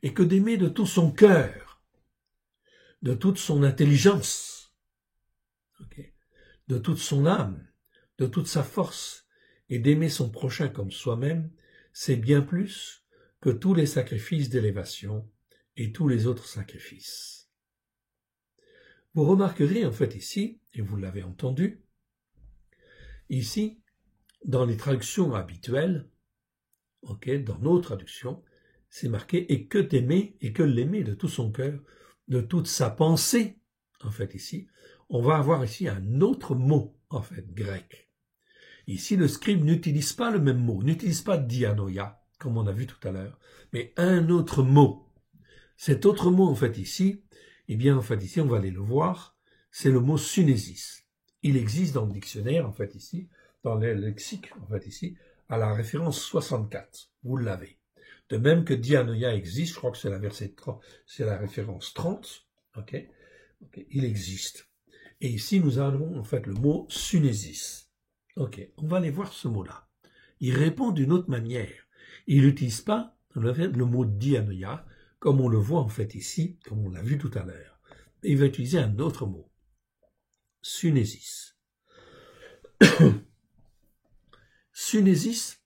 et que d'aimer de tout son cœur, de toute son intelligence, de toute son âme, de toute sa force, et d'aimer son prochain comme soi-même, c'est bien plus que tous les sacrifices d'élévation et tous les autres sacrifices. Vous remarquerez en fait ici, et vous l'avez entendu, ici, dans les traductions habituelles, dans nos traductions, c'est marqué « et que t'aimer, et que l'aimer de tout son cœur, de toute sa pensée ». En fait ici, on va avoir ici un autre mot, en fait, grec. Ici, le scribe n'utilise pas le même mot, n'utilise pas dianoia, comme on a vu tout à l'heure, mais un autre mot. Cet autre mot, en fait, ici, eh bien, en fait, ici, on va aller le voir, c'est le mot synésis. Il existe dans le dictionnaire, en fait, ici, dans le lexique, en fait, ici, à la référence 64. Vous l'avez. De même que dianoia existe, je crois que c'est la référence 30, il existe. Et ici, nous avons, en fait, le mot synésis. On va aller voir ce mot-là. Il répond d'une autre manière. Il n'utilise pas le mot dianoia, comme on le voit en fait ici, comme on l'a vu tout à l'heure. Il va utiliser un autre mot. Synésis. Synésis,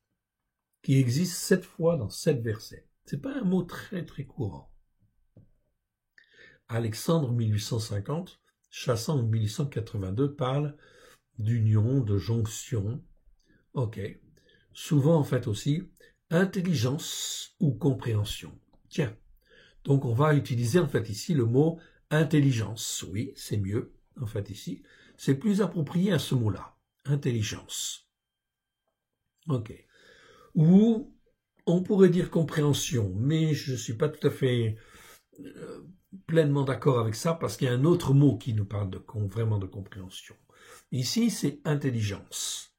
qui existe 7 fois dans 7 versets. C'est pas un mot très très courant. Alexandre 1850, Chassan 1882 parle d'union, de jonction, souvent en fait aussi intelligence ou compréhension. Tiens, donc on va utiliser en fait ici le mot intelligence, oui, c'est mieux, en fait ici, c'est plus approprié à ce mot-là, intelligence. Ou on pourrait dire compréhension, mais je ne suis pas tout à fait pleinement d'accord avec ça, parce qu'il y a un autre mot qui nous parle vraiment de compréhension. Ici, c'est intelligence.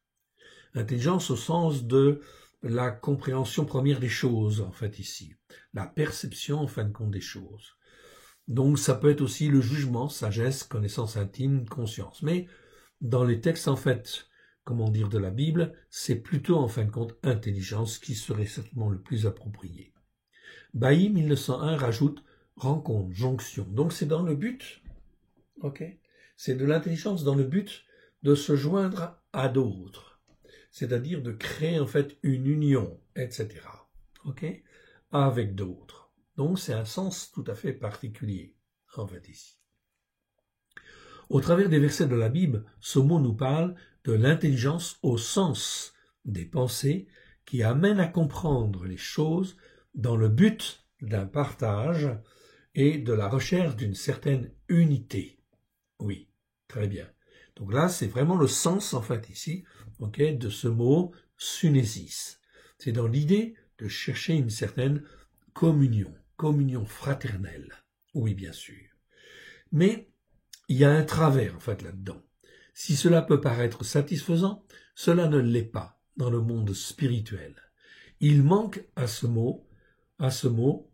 Intelligence au sens de la compréhension première des choses, en fait, ici. La perception, en fin de compte, des choses. Donc, ça peut être aussi le jugement, sagesse, connaissance intime, conscience. Mais, dans les textes, en fait, de la Bible, c'est plutôt, en fin de compte, intelligence qui serait certainement le plus approprié. Bailly, 1901, rajoute rencontre, jonction. Donc, c'est dans le but, c'est de l'intelligence dans le but de se joindre à d'autres, c'est-à-dire de créer en fait une union, etc., avec d'autres. Donc c'est un sens tout à fait particulier, en fait, ici. Au travers des versets de la Bible, ce mot nous parle de l'intelligence au sens des pensées qui amène à comprendre les choses dans le but d'un partage et de la recherche d'une certaine unité. Oui, très bien. Donc là, c'est vraiment le sens, en fait, ici, de ce mot synésis. C'est dans l'idée de chercher une certaine communion fraternelle. Oui, bien sûr. Mais il y a un travers, en fait, là-dedans. Si cela peut paraître satisfaisant, cela ne l'est pas dans le monde spirituel. Il manque à ce mot,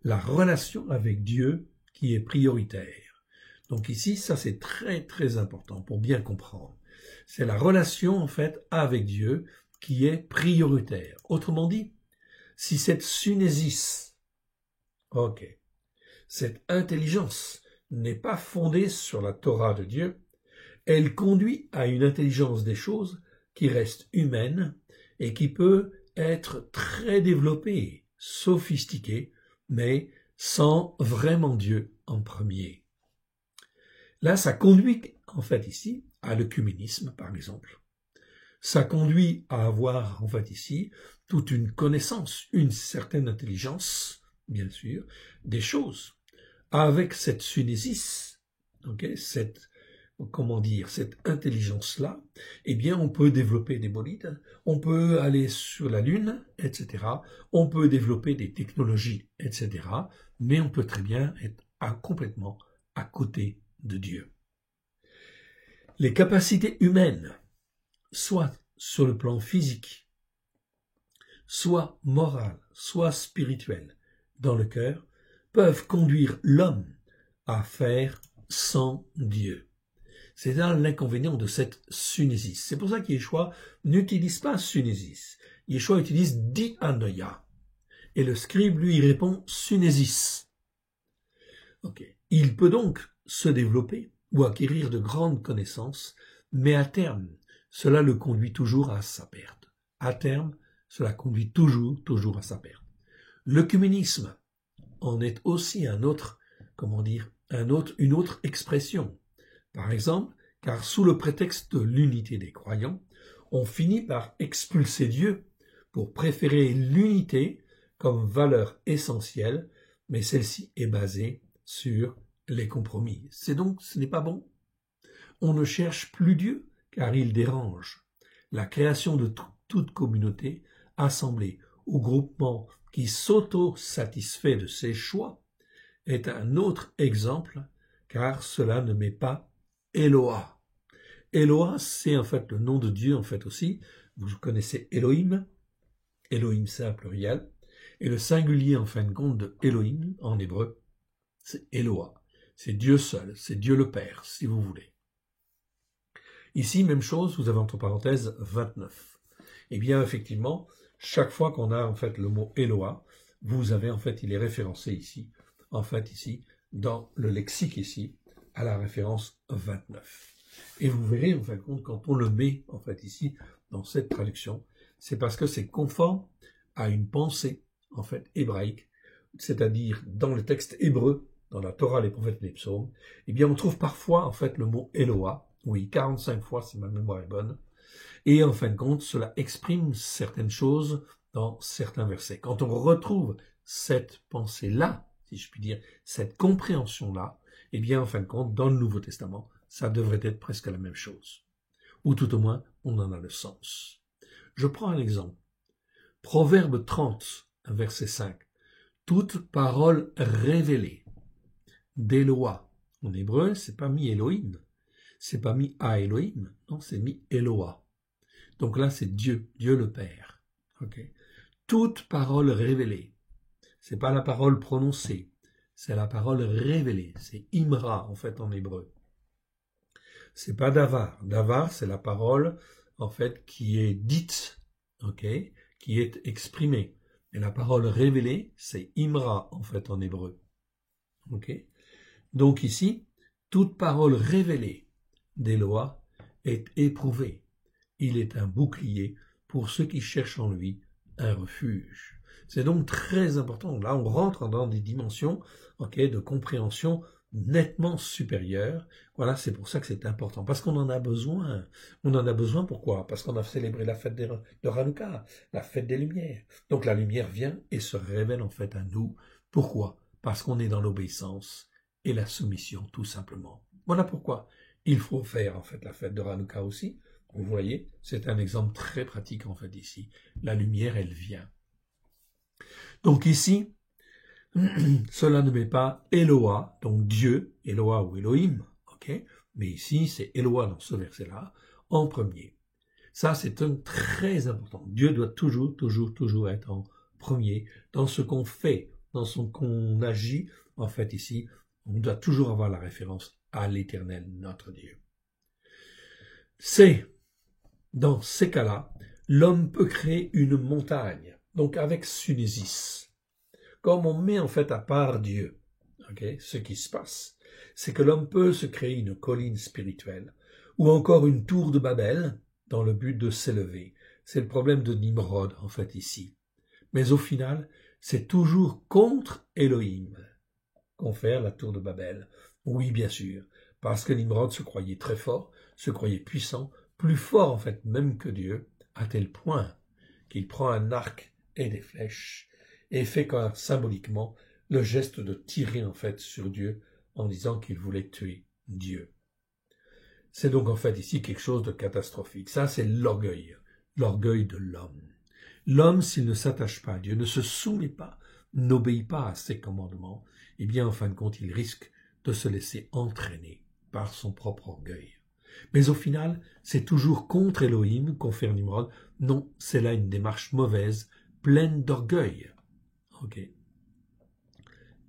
la relation avec Dieu qui est prioritaire. Donc ici, ça c'est très très important pour bien comprendre. C'est la relation en fait avec Dieu qui est prioritaire. Autrement dit, si cette synésis, cette intelligence n'est pas fondée sur la Torah de Dieu, elle conduit à une intelligence des choses qui reste humaine et qui peut être très développée, sophistiquée, mais sans vraiment Dieu en premier. Là, ça conduit, en fait, ici, à l'œcuménisme, par exemple. Ça conduit à avoir, en fait, ici, toute une connaissance, une certaine intelligence, bien sûr, des choses. Avec cette synésis, cette intelligence-là, eh bien, on peut développer des bolides, on peut aller sur la Lune, etc. On peut développer des technologies, etc. Mais on peut très bien être complètement à côté de Dieu. Les capacités humaines, soit sur le plan physique, soit moral, soit spirituel, dans le cœur, peuvent conduire l'homme à faire sans Dieu. C'est là l'inconvénient de cette synésis. C'est pour ça qu'Yeshua n'utilise pas synésis. Yeshua utilise dianoia. Et le scribe, lui, répond synésis. Il peut donc se développer ou acquérir de grandes connaissances, mais à terme, cela le conduit toujours à sa perte. À terme, cela conduit toujours à sa perte. L'œcuménisme en est aussi une autre expression. Par exemple, car sous le prétexte de l'unité des croyants, on finit par expulser Dieu pour préférer l'unité comme valeur essentielle, mais celle-ci est basée sur les compromis. Ce n'est pas bon. On ne cherche plus Dieu, car il dérange. La création de toute communauté assemblée ou groupement qui s'auto-satisfait de ses choix est un autre exemple, car cela ne met pas Eloah. Eloah, c'est en fait le nom de Dieu en fait aussi. Vous connaissez Elohim. Elohim, c'est un pluriel. Et le singulier en fin de compte de Elohim en hébreu, c'est Eloah. C'est Dieu seul, c'est Dieu le Père, si vous voulez. Ici, même chose, vous avez entre parenthèses 29. Eh bien, effectivement, chaque fois qu'on a en fait le mot Eloah, vous avez en fait, il est référencé ici, en fait ici, dans le lexique ici, à la référence 29. Et vous verrez en fin de compte, quand on le met en fait ici, dans cette traduction, c'est parce que c'est conforme à une pensée en fait hébraïque, c'est-à-dire dans le texte hébreu, dans la Torah, les prophètes et les psaumes, eh bien on trouve parfois en fait le mot Eloah, oui, 45 fois si ma mémoire est bonne, et en fin de compte, cela exprime certaines choses dans certains versets. Quand on retrouve cette pensée-là, si je puis dire, cette compréhension-là, eh bien en fin de compte, dans le Nouveau Testament, ça devrait être presque la même chose. Ou tout au moins, on en a le sens. Je prends un exemple. Proverbe 30, verset 5. Toute parole révélée d'Eloah. En hébreu, c'est pas mis Elohim. C'est pas mis à Elohim. Non, c'est mis Eloah. Donc là, c'est Dieu, Dieu le Père. Toute parole révélée. C'est pas la parole prononcée. C'est la parole révélée. C'est Imra, en fait, en hébreu. C'est pas Davar. Davar, c'est la parole, en fait, qui est dite, qui est exprimée. Et la parole révélée, c'est Imra, en fait, en hébreu. Donc ici, toute parole révélée d'Eloah est éprouvée. Il est un bouclier pour ceux qui cherchent en lui un refuge. C'est donc très important. Là, on rentre dans des dimensions de compréhension nettement supérieures. Voilà, c'est pour ça que c'est important. Parce qu'on en a besoin. On en a besoin pourquoi? Parce qu'on a célébré la fête de Hanouka, la fête des Lumières. Donc la lumière vient et se révèle en fait à nous. Pourquoi? Parce qu'on est dans l'obéissance et la soumission, tout simplement. Voilà pourquoi il faut faire en fait la fête de Hanouka aussi. Vous voyez, c'est un exemple très pratique en fait ici. La lumière, elle vient. Donc ici, cela ne met pas Eloah, donc Dieu, Eloah ou Elohim, mais ici c'est Eloah dans ce verset-là, en premier. Ça c'est très important. Dieu doit toujours être en premier dans ce qu'on fait, dans ce qu'on agit. En fait ici, on doit toujours avoir la référence à l'Éternel, notre Dieu. C'est dans ces cas-là, l'homme peut créer une montagne, donc avec Sunésis. Comme on met en fait à part Dieu, ce qui se passe, c'est que l'homme peut se créer une colline spirituelle, ou encore une tour de Babel, dans le but de s'élever. C'est le problème de Nimrod, en fait, ici. Mais au final, c'est toujours contre Elohim qu'on fait la tour de Babel. Oui, bien sûr, parce que Nimrod se croyait très fort, se croyait puissant, plus fort en fait même que Dieu, à tel point qu'il prend un arc et des flèches et fait symboliquement le geste de tirer en fait sur Dieu en disant qu'il voulait tuer Dieu. C'est donc en fait ici quelque chose de catastrophique. Ça c'est l'orgueil de l'homme. L'homme, s'il ne s'attache pas à Dieu, ne se soumet pas, n'obéit pas à ses commandements, eh bien en fin de compte il risque de se laisser entraîner par son propre orgueil. Mais au final, c'est toujours contre Elohim qu'on fait Nimrod. Non, c'est là une démarche mauvaise, pleine d'orgueil,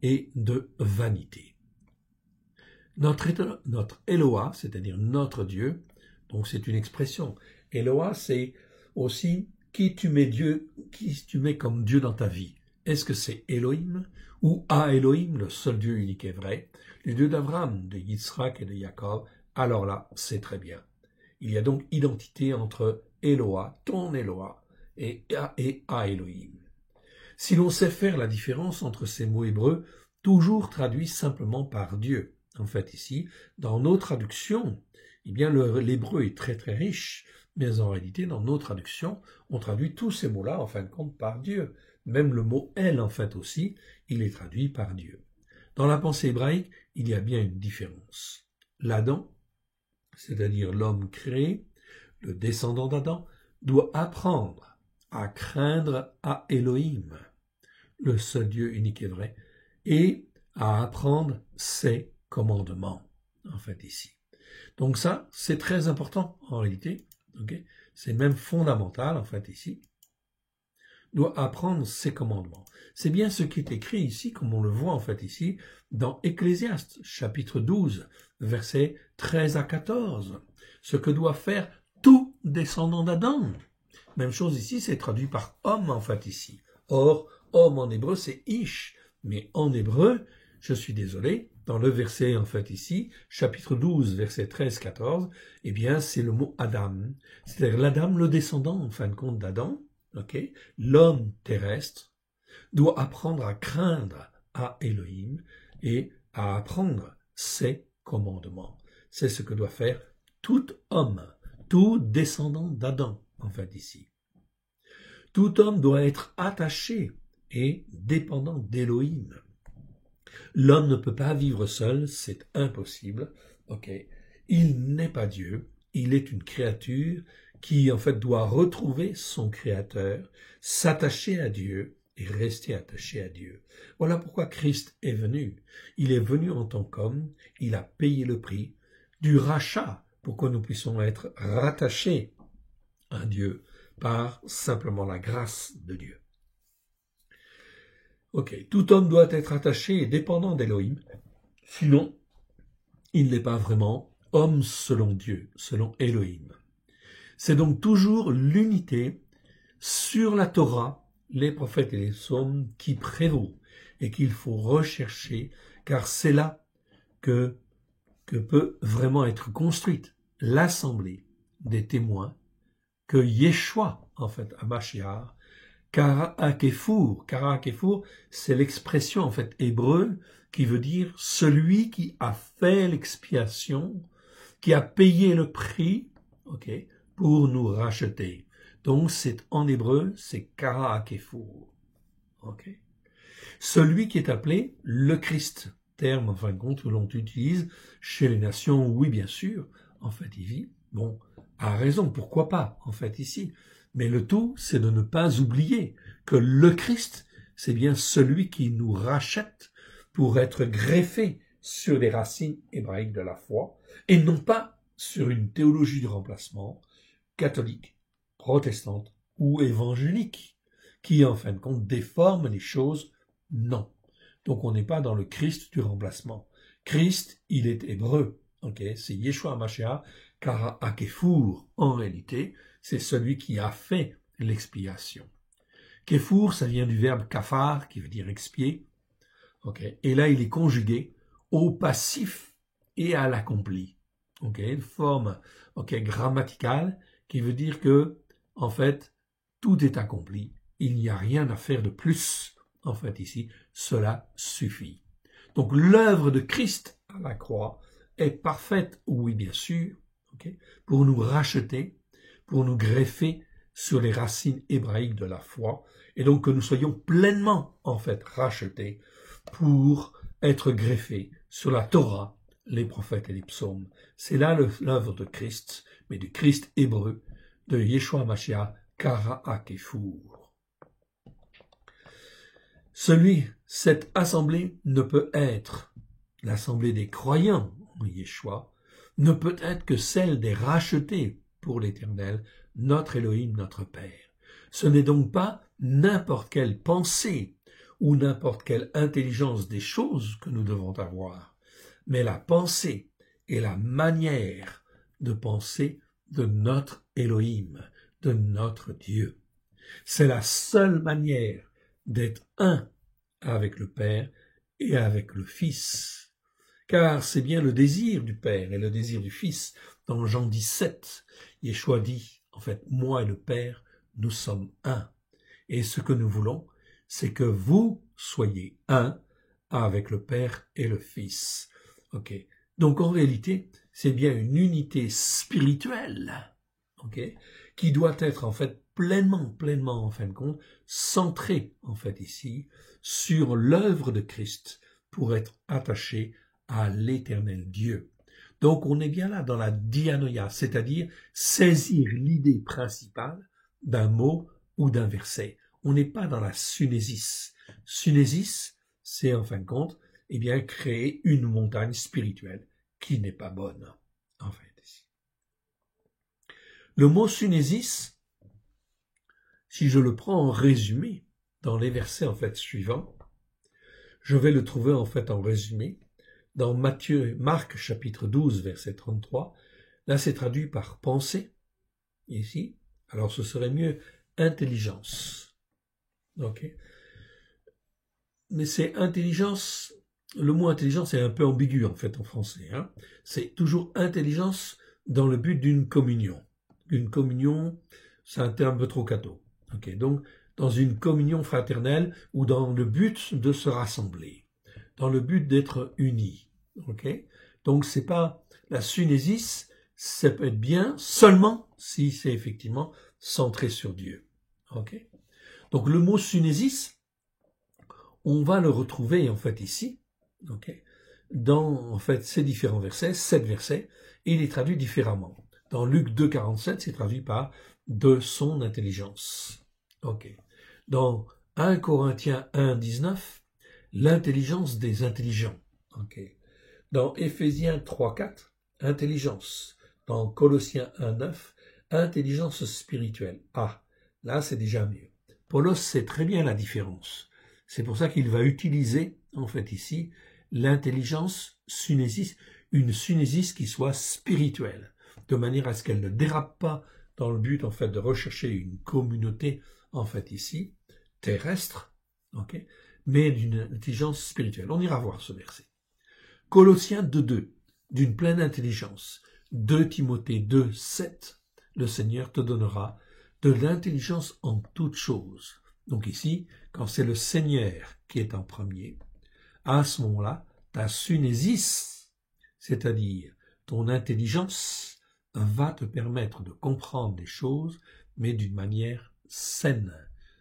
et de vanité. Notre Eloah, c'est-à-dire notre Dieu, donc c'est une expression. Eloah, c'est aussi qui tu mets comme Dieu dans ta vie. Est-ce que c'est Elohim ou à Elohim, le seul Dieu unique et vrai, le Dieu d'Abraham, de Yitzhak et de Jacob? Alors là, c'est très bien. Il y a donc identité entre Eloah, ton Eloah, et à Elohim. Si l'on sait faire la différence entre ces mots hébreux, toujours traduits simplement par Dieu, en fait ici, dans nos traductions, eh bien l'hébreu est très très riche, mais en réalité, dans nos traductions, on traduit tous ces mots-là, en fin de compte, par Dieu. Même le mot « elle », en fait aussi, il est traduit par Dieu. Dans la pensée hébraïque, il y a bien une différence. L'Adam, c'est-à-dire l'homme créé, le descendant d'Adam, doit apprendre à craindre à Elohim, le seul Dieu unique et vrai, et à apprendre ses commandements, en fait, ici. Donc ça, c'est très important, en réalité. Okay, c'est même fondamental, en fait, ici. Doit apprendre ses commandements. C'est bien ce qui est écrit ici, comme on le voit, en fait, ici, dans Ecclésiaste, chapitre 12, versets 13 à 14. Ce que doit faire tout descendant d'Adam. Même chose ici, c'est traduit par homme, en fait, ici. Or, homme en hébreu, c'est ish. Mais en hébreu, je suis désolé, dans le verset, en fait, ici, chapitre 12, verset 13-14, eh bien, c'est le mot Adam. C'est-à-dire l'Adam, le descendant, en fin de compte, d'Adam, okay, l'homme terrestre, doit apprendre à craindre à Elohim et à apprendre ses commandements. C'est ce que doit faire tout homme, tout descendant d'Adam, en fait, ici. Tout homme doit être attaché et dépendant d'Elohim. L'homme ne peut pas vivre seul, c'est impossible. Okay. Il n'est pas Dieu, il est une créature qui en fait doit retrouver son Créateur, s'attacher à Dieu et rester attaché à Dieu. Voilà pourquoi Christ est venu. Il est venu en tant qu'homme, il a payé le prix du rachat pour que nous puissions être rattachés à Dieu par simplement la grâce de Dieu. Ok, tout homme doit être attaché et dépendant d'Elohim, sinon il n'est pas vraiment homme selon Dieu, selon Elohim. C'est donc toujours l'unité sur la Torah, les prophètes et les psaumes qui prévaut et qu'il faut rechercher, car c'est là que peut vraiment être construite l'assemblée des témoins que Yeshua, en fait, à Mashiach, Kara Hakefour, c'est l'expression en fait hébreu qui veut dire celui qui a fait l'expiation, qui a payé le prix, okay, pour nous racheter. Donc c'est en hébreu, c'est Kara Hakefour. Okay. Celui qui est appelé le Christ, terme en fin de compte que l'on utilise chez les nations, oui bien sûr, en fait il vit, bon, à raison, pourquoi pas, en fait ici. Mais le tout, c'est de ne pas oublier que le Christ, c'est bien celui qui nous rachète pour être greffé sur les racines hébraïques de la foi, et non pas sur une théologie du remplacement catholique, protestante ou évangélique, qui en fin de compte déforme les choses. Non. Donc on n'est pas dans le Christ du remplacement. Christ, il est hébreu. Okay, c'est Yeshua HaMashiach, Kara Hakefour, en réalité, c'est celui qui a fait l'expiation. Kefour, ça vient du verbe kafar, qui veut dire expier. Okay, et là, il est conjugué au passif et à l'accompli. Okay, une forme grammaticale qui veut dire que, en fait, tout est accompli. Il n'y a rien à faire de plus. En fait, ici, cela suffit. Donc, l'œuvre de Christ à la croix est parfaite, oui, bien sûr, okay, pour nous racheter, pour nous greffer sur les racines hébraïques de la foi, et donc que nous soyons pleinement, en fait, rachetés pour être greffés sur la Torah, les prophètes et les psaumes. C'est là l'œuvre de Christ, mais du Christ hébreu, de Yeshua HaMashiach, Kara Hakefour. Cette assemblée ne peut être l'assemblée des croyants en Yeshua, ne peut être que celle des rachetés pour l'Éternel, notre Elohim, notre Père. Ce n'est donc pas n'importe quelle pensée ou n'importe quelle intelligence des choses que nous devons avoir, mais la pensée et la manière de penser de notre Elohim, de notre Dieu. C'est la seule manière d'être un avec le Père et avec le Fils. Car c'est bien le désir du Père et le désir du Fils. Dans Jean 17, Yeshua dit, en fait, moi et le Père, nous sommes un. Et ce que nous voulons, c'est que vous soyez un avec le Père et le Fils. Ok. Donc en réalité, c'est bien une unité spirituelle, ok, qui doit être en fait pleinement, en fin de compte, centrée en fait ici sur l'œuvre de Christ pour être attaché à l'éternel Dieu. Donc on est bien là dans la dianoia, c'est-à-dire saisir l'idée principale d'un mot ou d'un verset. On n'est pas dans la sunésis. Sunésis, c'est en fin de compte, eh bien, créer une montagne spirituelle qui n'est pas bonne, en fait. Le mot sunésis, si je le prends en résumé, dans les versets, en fait, suivants, je vais le trouver, en fait, en résumé, dans Marc, chapitre 12, verset 33. Là, c'est traduit par pensée, ici. Alors, ce serait mieux intelligence. Ok. Mais c'est intelligence, le mot intelligence est un peu ambigu en fait en français. Hein. C'est toujours intelligence dans le but d'une communion. Une communion, c'est un terme un peu trop catho. Okay, donc, dans une communion fraternelle ou dans le but de se rassembler, dans le but d'être unis. Okay. Donc, c'est pas la sunésis, ça peut être bien seulement si c'est effectivement centré sur Dieu. Okay. Donc, le mot sunésis, on va le retrouver en fait ici, okay, dans en fait ces différents versets, 7 versets, et il est traduit différemment. Dans Luc 2,47, c'est traduit par « de son intelligence ». Okay. Dans 1 Corinthiens 1,19, l'intelligence des intelligents. Okay. Dans Éphésiens 3,4, intelligence. Dans Colossiens 1,9, intelligence spirituelle. Ah, là c'est déjà mieux. Paulos sait très bien la différence. C'est pour ça qu'il va utiliser, en fait ici, l'intelligence sunésis, une sunésis qui soit spirituelle, de manière à ce qu'elle ne dérape pas dans le but, en fait, de rechercher une communauté, en fait ici, terrestre, okay, mais d'une intelligence spirituelle. On ira voir ce verset. Colossiens 2,2, d'une pleine intelligence. 2 Timothée 2,7, le Seigneur te donnera de l'intelligence en toutes choses. Donc ici, quand c'est le Seigneur qui est en premier, à ce moment-là, ta sunésis, c'est-à-dire ton intelligence, va te permettre de comprendre les choses, mais d'une manière saine.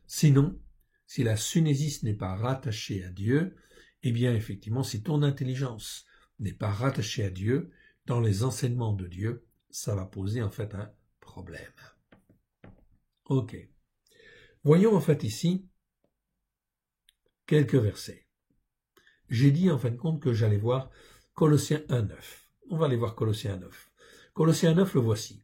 Sinon, si la sunésis n'est pas rattachée à Dieu, eh bien effectivement, si ton intelligence n'est pas rattachée à Dieu, dans les enseignements de Dieu, ça va poser en fait un problème. Ok. Voyons en fait ici quelques versets. J'ai dit en fin de compte que j'allais voir Colossiens 1,9. On va aller voir Colossiens 1,9. Colossiens 1,9, le voici.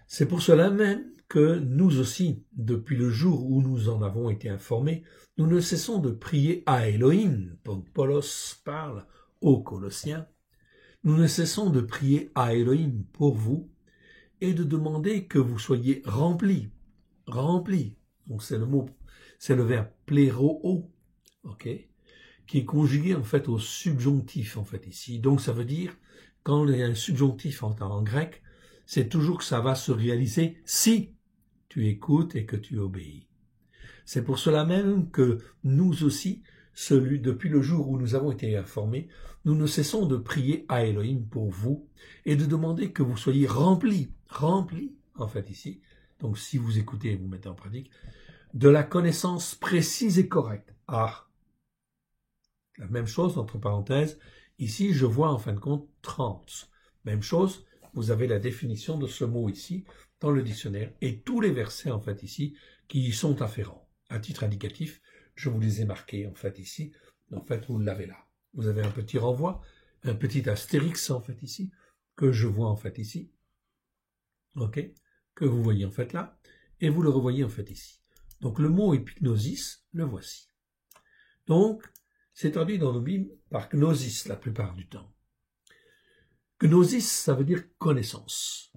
C'est pour cela même que nous aussi, depuis le jour où nous en avons été informés, nous ne cessons de prier à Elohim, donc Paulos parle aux Colossiens, nous ne cessons de prier à Elohim pour vous et de demander que vous soyez remplis, donc c'est le mot, c'est le verbe pléro, ok, qui est conjugué en fait au subjonctif en fait ici. Donc ça veut dire, quand il y a un subjonctif en grec, c'est toujours que ça va se réaliser si tu écoutes et que tu obéis. C'est pour cela même que nous aussi, depuis le jour où nous avons été informés, nous ne cessons de prier à Elohim pour vous et de demander que vous soyez remplis, en fait ici, donc si vous écoutez et vous mettez en pratique, de la connaissance précise et correcte. Ah, la même chose, entre parenthèses, ici je vois en fin de compte 30. Même chose, vous avez la définition de ce mot ici dans le dictionnaire et tous les versets en fait ici qui y sont afférents. À titre indicatif, je vous les ai marqués en fait ici. En fait, vous l'avez là. Vous avez un petit renvoi, un petit astérix en fait ici, que je vois en fait ici. Ok, que vous voyez en fait là, et vous le revoyez en fait ici. Donc le mot épignosis, le voici. Donc, c'est traduit dans nos Bibles par gnosis la plupart du temps. Gnosis, ça veut dire connaissance.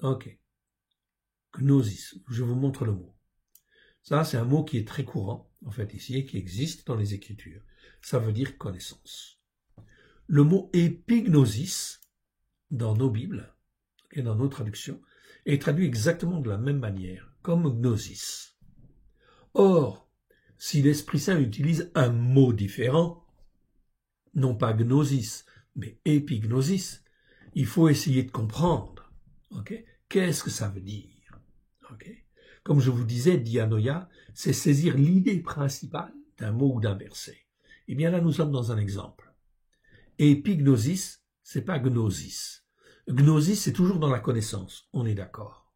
Ok. Gnosis, je vous montre le mot. Ça, c'est un mot qui est très courant, en fait, ici, et qui existe dans les Écritures. Ça veut dire connaissance. Le mot épignosis, dans nos Bibles et dans nos traductions, est traduit exactement de la même manière, comme gnosis. Or, si l'Esprit Saint utilise un mot différent, non pas gnosis, mais épignosis, il faut essayer de comprendre. Okay? Qu'est-ce que ça veut dire? Okay? Comme je vous disais, dianoia, c'est saisir l'idée principale d'un mot ou d'un verset. Eh bien là, nous sommes dans un exemple. Épignosis, c'est pas gnosis. Gnosis, c'est toujours dans la connaissance, on est d'accord.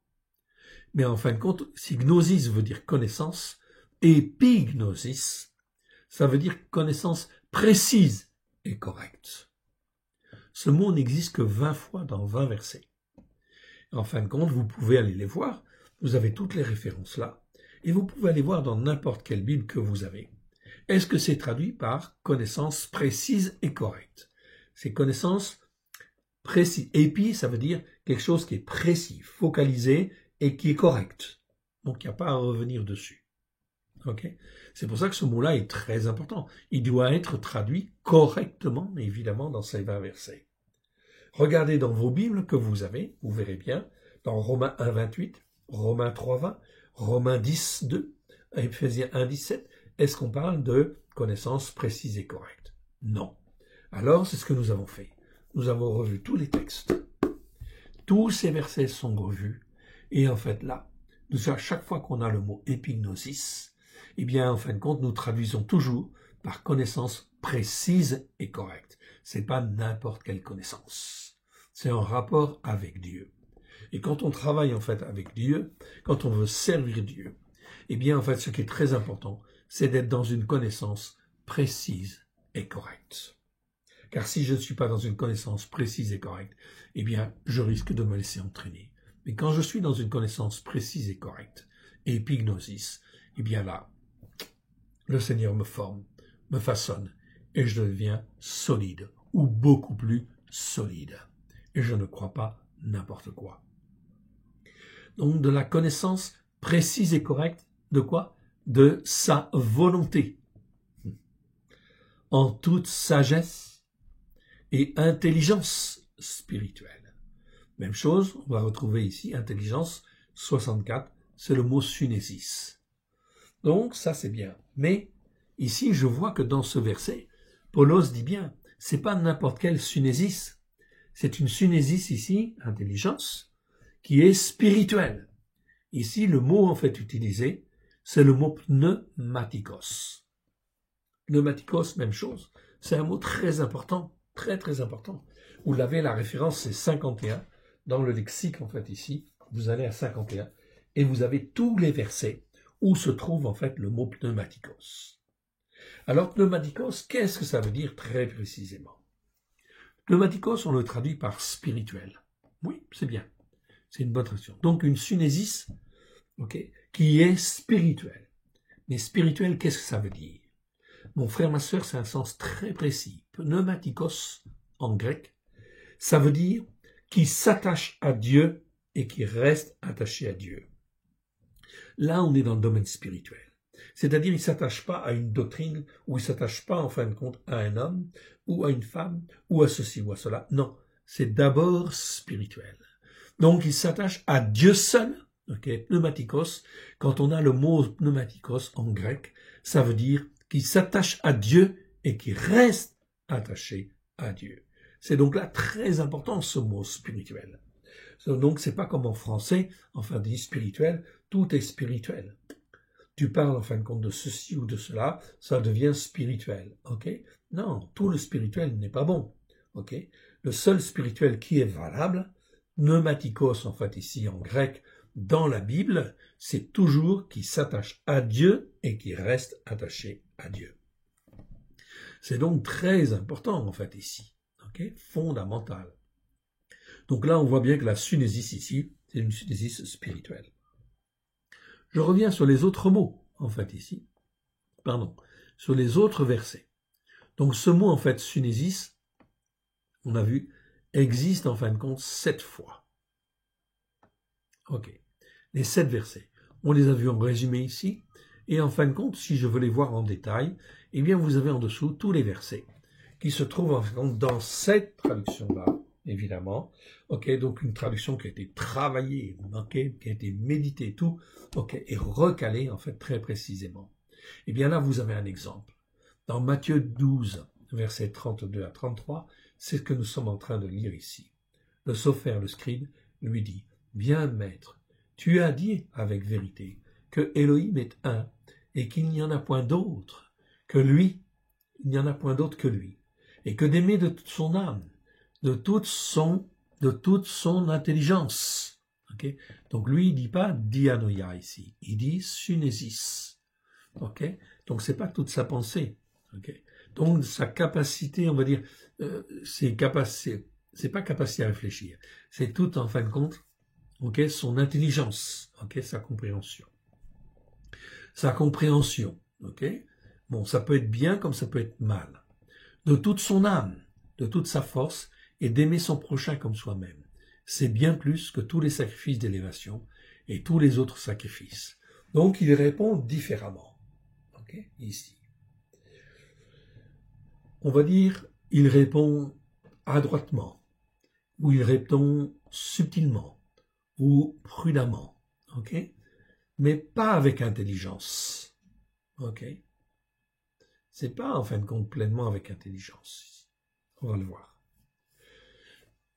Mais en fin de compte, si gnosis veut dire connaissance, épignosis, ça veut dire connaissance précise et correcte. Ce mot n'existe que 20 fois dans 20 versets. En fin de compte, vous pouvez aller les voir. Vous avez toutes les références là. Et vous pouvez aller voir dans n'importe quelle Bible que vous avez. Est-ce que c'est traduit par connaissance précise et correcte? C'est connaissance précise. Épi, ça veut dire quelque chose qui est précis, focalisé et qui est correct. Donc, il n'y a pas à revenir dessus. Okay? C'est pour ça que ce mot-là est très important. Il doit être traduit correctement, mais évidemment, dans ces 20 versets. Regardez dans vos Bibles que vous avez, vous verrez bien, dans Romains 1, 28, Romains 3, 20, Romains 10, 2, Éphésiens 1, 17, est-ce qu'on parle de connaissance précise et correcte? Non. Alors, c'est ce que nous avons fait. Nous avons revu tous les textes. Tous ces versets sont revus. Et en fait, là, à chaque fois qu'on a le mot épignosis, eh bien, en fin de compte, nous traduisons toujours par connaissance précise et correcte. C'est pas n'importe quelle connaissance. C'est en rapport avec Dieu. Et quand on travaille, en fait, avec Dieu, quand on veut servir Dieu, eh bien, en fait, ce qui est très important, c'est d'être dans une connaissance précise et correcte. Car si je ne suis pas dans une connaissance précise et correcte, eh bien, je risque de me laisser entraîner. Mais quand je suis dans une connaissance précise et correcte, épignosis, eh bien là, le Seigneur me forme, me façonne, et je deviens solide, ou beaucoup plus solide. Et je ne crois pas n'importe quoi. Donc de la connaissance précise et correcte, de quoi? De sa volonté. En toute sagesse et intelligence spirituelle. Même chose, on va retrouver ici intelligence 64, c'est le mot synésis. Donc ça c'est bien. Mais ici je vois que dans ce verset, Paulos dit bien, c'est pas n'importe quelle synésis, c'est une synésis ici, intelligence, qui est spirituelle. Ici le mot en fait utilisé, c'est le mot pneumatikos. Pneumatikos, même chose, c'est un mot très important, très très important. Vous l'avez, la référence c'est 51, dans le lexique en fait ici, vous allez à 51, et vous avez tous les versets où se trouve en fait le mot pneumatikos. Alors pneumatikos, qu'est-ce que ça veut dire très précisément? Pneumatikos, on le traduit par spirituel. Oui, c'est bien, c'est une bonne traduction. Donc une synésis, okay, qui est spirituelle. Mais spirituel, qu'est-ce que ça veut dire? Mon frère, ma sœur, c'est un sens très précis. Pneumatikos, en grec, ça veut dire qui s'attache à Dieu et qui reste attaché à Dieu. Là, on est dans le domaine spirituel. C'est-à-dire, il ne s'attache pas à une doctrine, ou il ne s'attache pas, en fin de compte, à un homme, ou à une femme, ou à ceci ou à cela. Non, c'est d'abord spirituel. Donc, il s'attache à Dieu seul, okay, pneumatikos. Quand on a le mot pneumatikos en grec, ça veut dire qui s'attache à Dieu et qui reste attaché à Dieu. C'est donc là très important ce mot spirituel. Donc c'est pas comme en français, enfin dit spirituel, tout est spirituel. Tu parles en fin de compte de ceci ou de cela, ça devient spirituel, ok? Non, tout le spirituel n'est pas bon, ok? Le seul spirituel qui est valable, pneumatikos en fait ici en grec, dans la Bible, c'est toujours qui s'attache à Dieu et qui reste attaché à Dieu. C'est donc très important en fait ici, okay? Fondamental. Donc là, on voit bien que la synésis ici, c'est une synésis spirituelle. Je reviens sur les autres mots, en fait ici, sur les autres versets. Donc ce mot en fait synésis, on a vu, existe en fin de compte 7 fois. Ok, les 7 versets. On les a vus en résumé ici. Et en fin de compte, si je veux les voir en détail, eh bien vous avez en dessous tous les versets qui se trouvent en fin de compte dans cette traduction-là, évidemment. Ok, donc une traduction qui a été travaillée, okay, qui a été méditée, tout, ok, et recalée en fait très précisément. Eh bien là, vous avez un exemple. Dans Matthieu 12, versets 32 à 33, c'est ce que nous sommes en train de lire ici. Le sophaire, le scribe, lui dit, « Bien, maître, tu as dit avec vérité que Elohim est un et qu'il n'y en a point d'autre que lui, il n'y en a point d'autre que lui, et que d'aimer de toute son âme, de toute son intelligence. » Okay? Donc lui, il dit pas dianoia ici, il dit synesis. Okay? Donc c'est pas toute sa pensée. Okay? Donc sa capacité, on va dire, c'est pas capacité à réfléchir, c'est tout en fin de compte, okay, son intelligence, okay, sa compréhension. Sa compréhension, okay? Bon, ça peut être bien comme ça peut être mal. De toute son âme, de toute sa force, et d'aimer son prochain comme soi-même. C'est bien plus que tous les sacrifices d'élévation et tous les autres sacrifices. Donc, il répond différemment. Okay? Ici. On va dire, il répond adroitement, ou il répond subtilement, ou prudemment. Okay? Mais pas avec intelligence. Okay? C'est pas, en fin de compte, pleinement avec intelligence. On va le voir.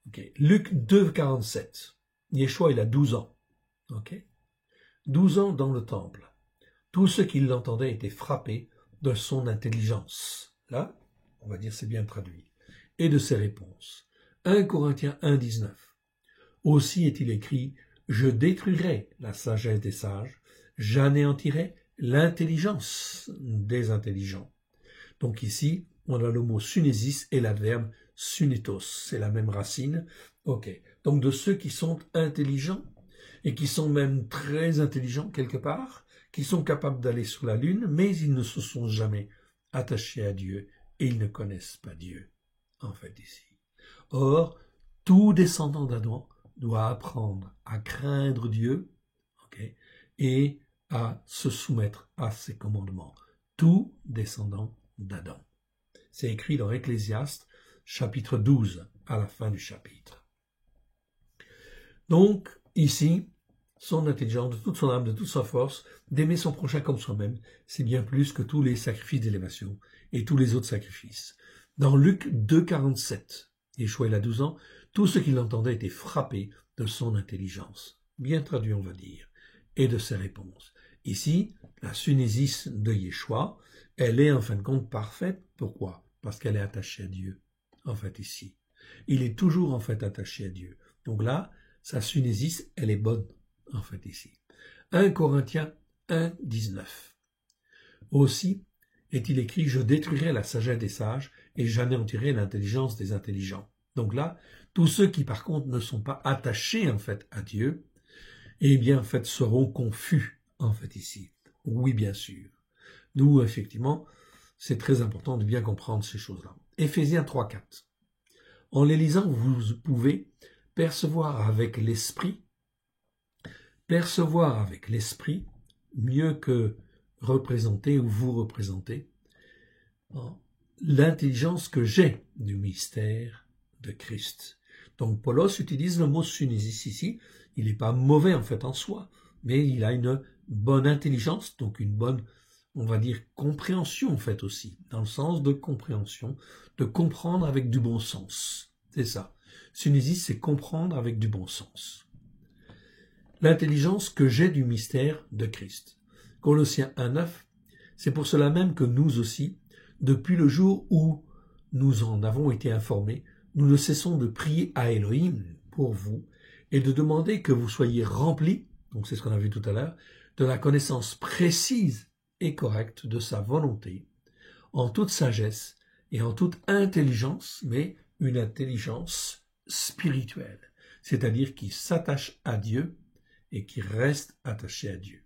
Okay. Luc 2, 47. Yeshua, il a 12 ans. Okay. 12 ans dans le temple. Tous ceux qui l'entendaient étaient frappés de son intelligence. Là, on va dire c'est bien traduit. Et de ses réponses. 1 Corinthiens 1, 19. Aussi est-il écrit, « Je détruirai la sagesse des sages, j'anéantirai l'intelligence des intelligents. » Donc ici, on a le mot synesis et l'adverbe sunetos, c'est la même racine. Ok, donc de ceux qui sont intelligents et qui sont même très intelligents quelque part, qui sont capables d'aller sur la lune, mais ils ne se sont jamais attachés à Dieu et ils ne connaissent pas Dieu, en fait ici. Or, tout descendant d'Adam doit apprendre à craindre Dieu, okay, et à se soumettre à ses commandements. Tout descendant d'Adam. C'est écrit dans Ecclésiaste, chapitre 12, à la fin du chapitre. Donc, ici, son intelligence, de toute son âme, de toute sa force, d'aimer son prochain comme soi-même, c'est bien plus que tous les sacrifices d'élévation et tous les autres sacrifices. Dans Luc 2, 47, Yeshua il a 12 ans, tous ceux qui l'entendaient étaient frappés de son intelligence. Bien traduit, on va dire, et de ses réponses. Ici, la synésis de Yeshua, elle est en fin de compte parfaite. Pourquoi? Parce qu'elle est attachée à Dieu, en fait, ici. Il est toujours, en fait, attaché à Dieu. Donc là, sa synésis, elle est bonne, en fait, ici. 1 Corinthiens 1, 19. Aussi est-il écrit, « Je détruirai la sagesse des sages et j'anéantirai l'intelligence des intelligents. » Donc là, tous ceux qui, par contre, ne sont pas attachés, en fait, à Dieu, eh bien, en fait, seront confus, en fait, ici. Oui, bien sûr. D'où, effectivement, c'est très important de bien comprendre ces choses-là. Éphésiens 3, 4. En les lisant, vous pouvez percevoir avec l'esprit, mieux que représenter ou vous représenter, l'intelligence que j'ai du mystère de Christ. Donc, Paulos utilise le mot synésis ici. Il n'est pas mauvais, en fait, en soi, mais il a une bonne intelligence, donc une bonne, on va dire, compréhension, en fait, aussi, dans le sens de compréhension, de comprendre avec du bon sens. C'est ça. Synésis, c'est comprendre avec du bon sens. L'intelligence que j'ai du mystère de Christ. Colossiens 1,9, c'est pour cela même que nous aussi, depuis le jour où nous en avons été informés, nous ne cessons de prier à Elohim pour vous et de demander que vous soyez remplis, donc c'est ce qu'on a vu tout à l'heure, de la connaissance précise et correcte de sa volonté, en toute sagesse et en toute intelligence, mais une intelligence spirituelle, c'est-à-dire qui s'attache à Dieu et qui reste attaché à Dieu.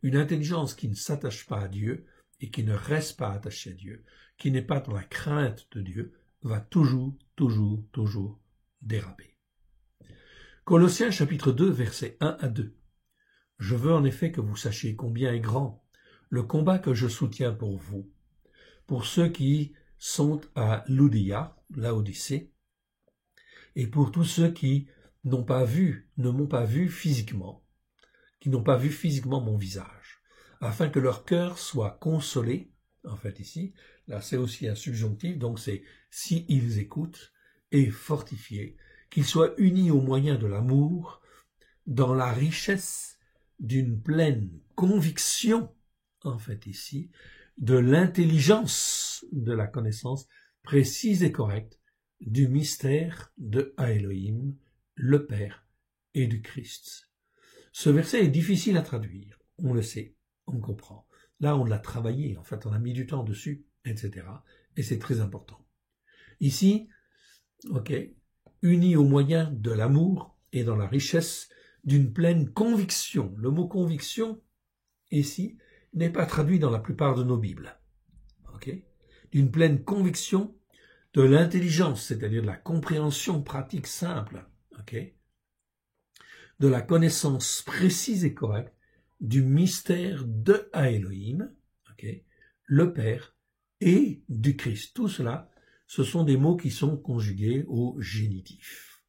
Une intelligence qui ne s'attache pas à Dieu et qui ne reste pas attachée à Dieu, qui n'est pas dans la crainte de Dieu, va toujours déraper. Colossiens chapitre 2, versets 1 à 2. Je veux en effet que vous sachiez combien est grand le combat que je soutiens pour vous, pour ceux qui sont à Laodicée, et pour tous ceux qui ne m'ont pas vu physiquement, qui n'ont pas vu physiquement mon visage, afin que leur cœur soit consolé. En fait ici, là c'est aussi un subjonctif, donc c'est si ils écoutent, et fortifiés, qu'ils soient unis au moyen de l'amour, dans la richesse d'une pleine conviction, en fait ici, de l'intelligence de la connaissance précise et correcte du mystère de Elohim, le Père, et du Christ. Ce verset est difficile à traduire, on le sait, on comprend. Là, on l'a travaillé, en fait, on a mis du temps dessus, etc. Et c'est très important. Ici, unis au moyen de l'amour et dans la richesse d'une pleine conviction. Le mot conviction, ici, n'est pas traduit dans la plupart de nos Bibles. D'une pleine conviction de l'intelligence, c'est-à-dire de la compréhension pratique simple, de la connaissance précise et correcte du mystère de Elohim, le Père, et du Christ. Tout cela, ce sont des mots qui sont conjugués au génitif.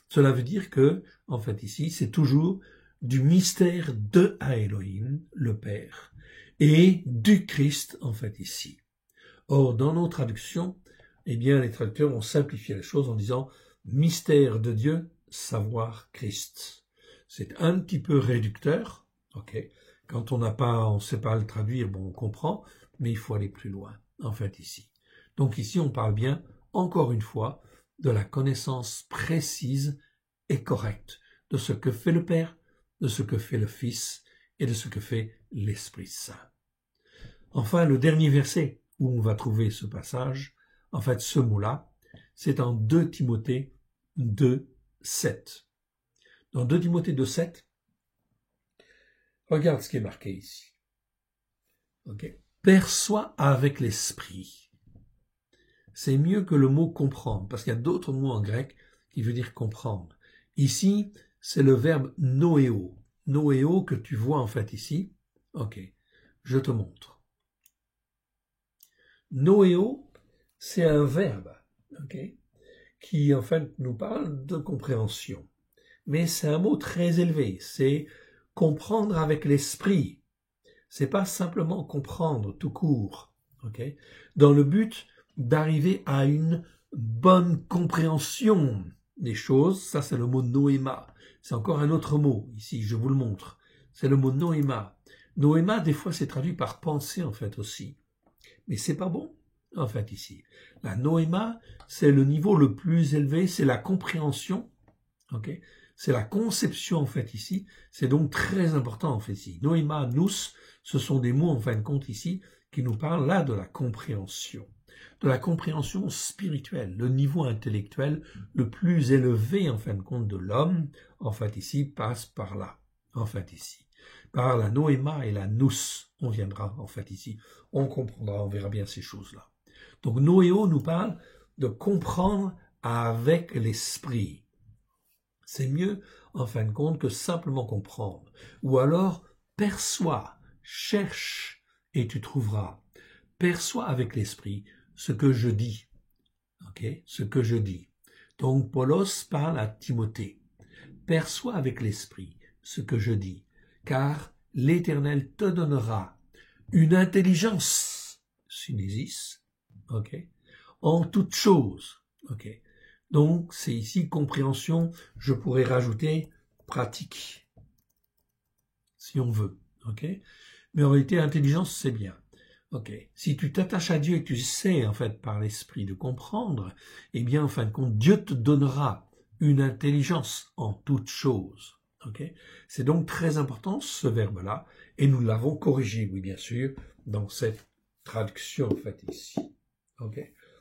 Cela veut dire que, en fait, ici, c'est toujours du mystère de Elohim, le Père, et du Christ, en fait, ici. Or, dans nos traductions, eh bien, les traducteurs ont simplifié les choses en disant « mystère de Dieu, savoir Christ ». C'est un petit peu réducteur, Quand on ne sait pas le traduire, bon, on comprend, mais il faut aller plus loin, en fait, ici. Donc ici, on parle bien, encore une fois, de la connaissance précise et correcte de ce que fait le Père, de ce que fait le Fils et de ce que fait l'Esprit Saint. Enfin, le dernier verset où on va trouver ce passage, en fait, ce mot-là, c'est en 2 Timothée 2, 7. Dans 2 Timothée 2, 7, regarde ce qui est marqué ici. Perçois avec l'esprit. C'est mieux que le mot comprendre, parce qu'il y a d'autres mots en grec qui veut dire comprendre. Ici, c'est le verbe noéo. Noéo que tu vois en fait ici. Je te montre. Noéo, c'est un verbe, qui en fait nous parle de compréhension. Mais c'est un mot très élevé, c'est comprendre avec l'esprit. C'est pas simplement comprendre tout court, dans le but d'arriver à une bonne compréhension des choses. Ça, c'est le mot noéma. C'est encore un autre mot, ici, je vous le montre. C'est le mot noéma. Noéma, des fois, c'est traduit par pensée, en fait, aussi. Mais c'est pas bon, en fait, ici. La noéma, c'est le niveau le plus élevé, c'est la compréhension, c'est la conception, en fait, ici. C'est donc très important, en fait, ici. Noéma, nous, ce sont des mots, en fin de compte, ici, qui nous parlent là de la compréhension spirituelle, le niveau intellectuel le plus élevé, en fin de compte, de l'homme, en fait, ici, passe par là, en fait, ici. Par la noéma et la nous, on viendra, en fait, ici. On comprendra, on verra bien ces choses-là. Donc, noéo nous parle de comprendre avec l'esprit. C'est mieux, en fin de compte, que simplement comprendre. Ou alors, perçois, cherche, et tu trouveras. Perçois avec l'esprit ce que je dis. Ce que je dis. Donc, Paulos parle à Timothée. Perçois avec l'esprit ce que je dis, car l'Éternel te donnera une intelligence, synésis, en toutes choses. Donc, c'est ici compréhension, je pourrais rajouter pratique, si on veut. Mais en réalité, intelligence, c'est bien. Si tu t'attaches à Dieu et que tu sais, en fait, par l'esprit de comprendre, eh bien, en fin de compte, Dieu te donnera une intelligence en toutes choses. C'est donc très important, ce verbe-là, et nous l'avons corrigé, oui, bien sûr, dans cette traduction, en fait, ici.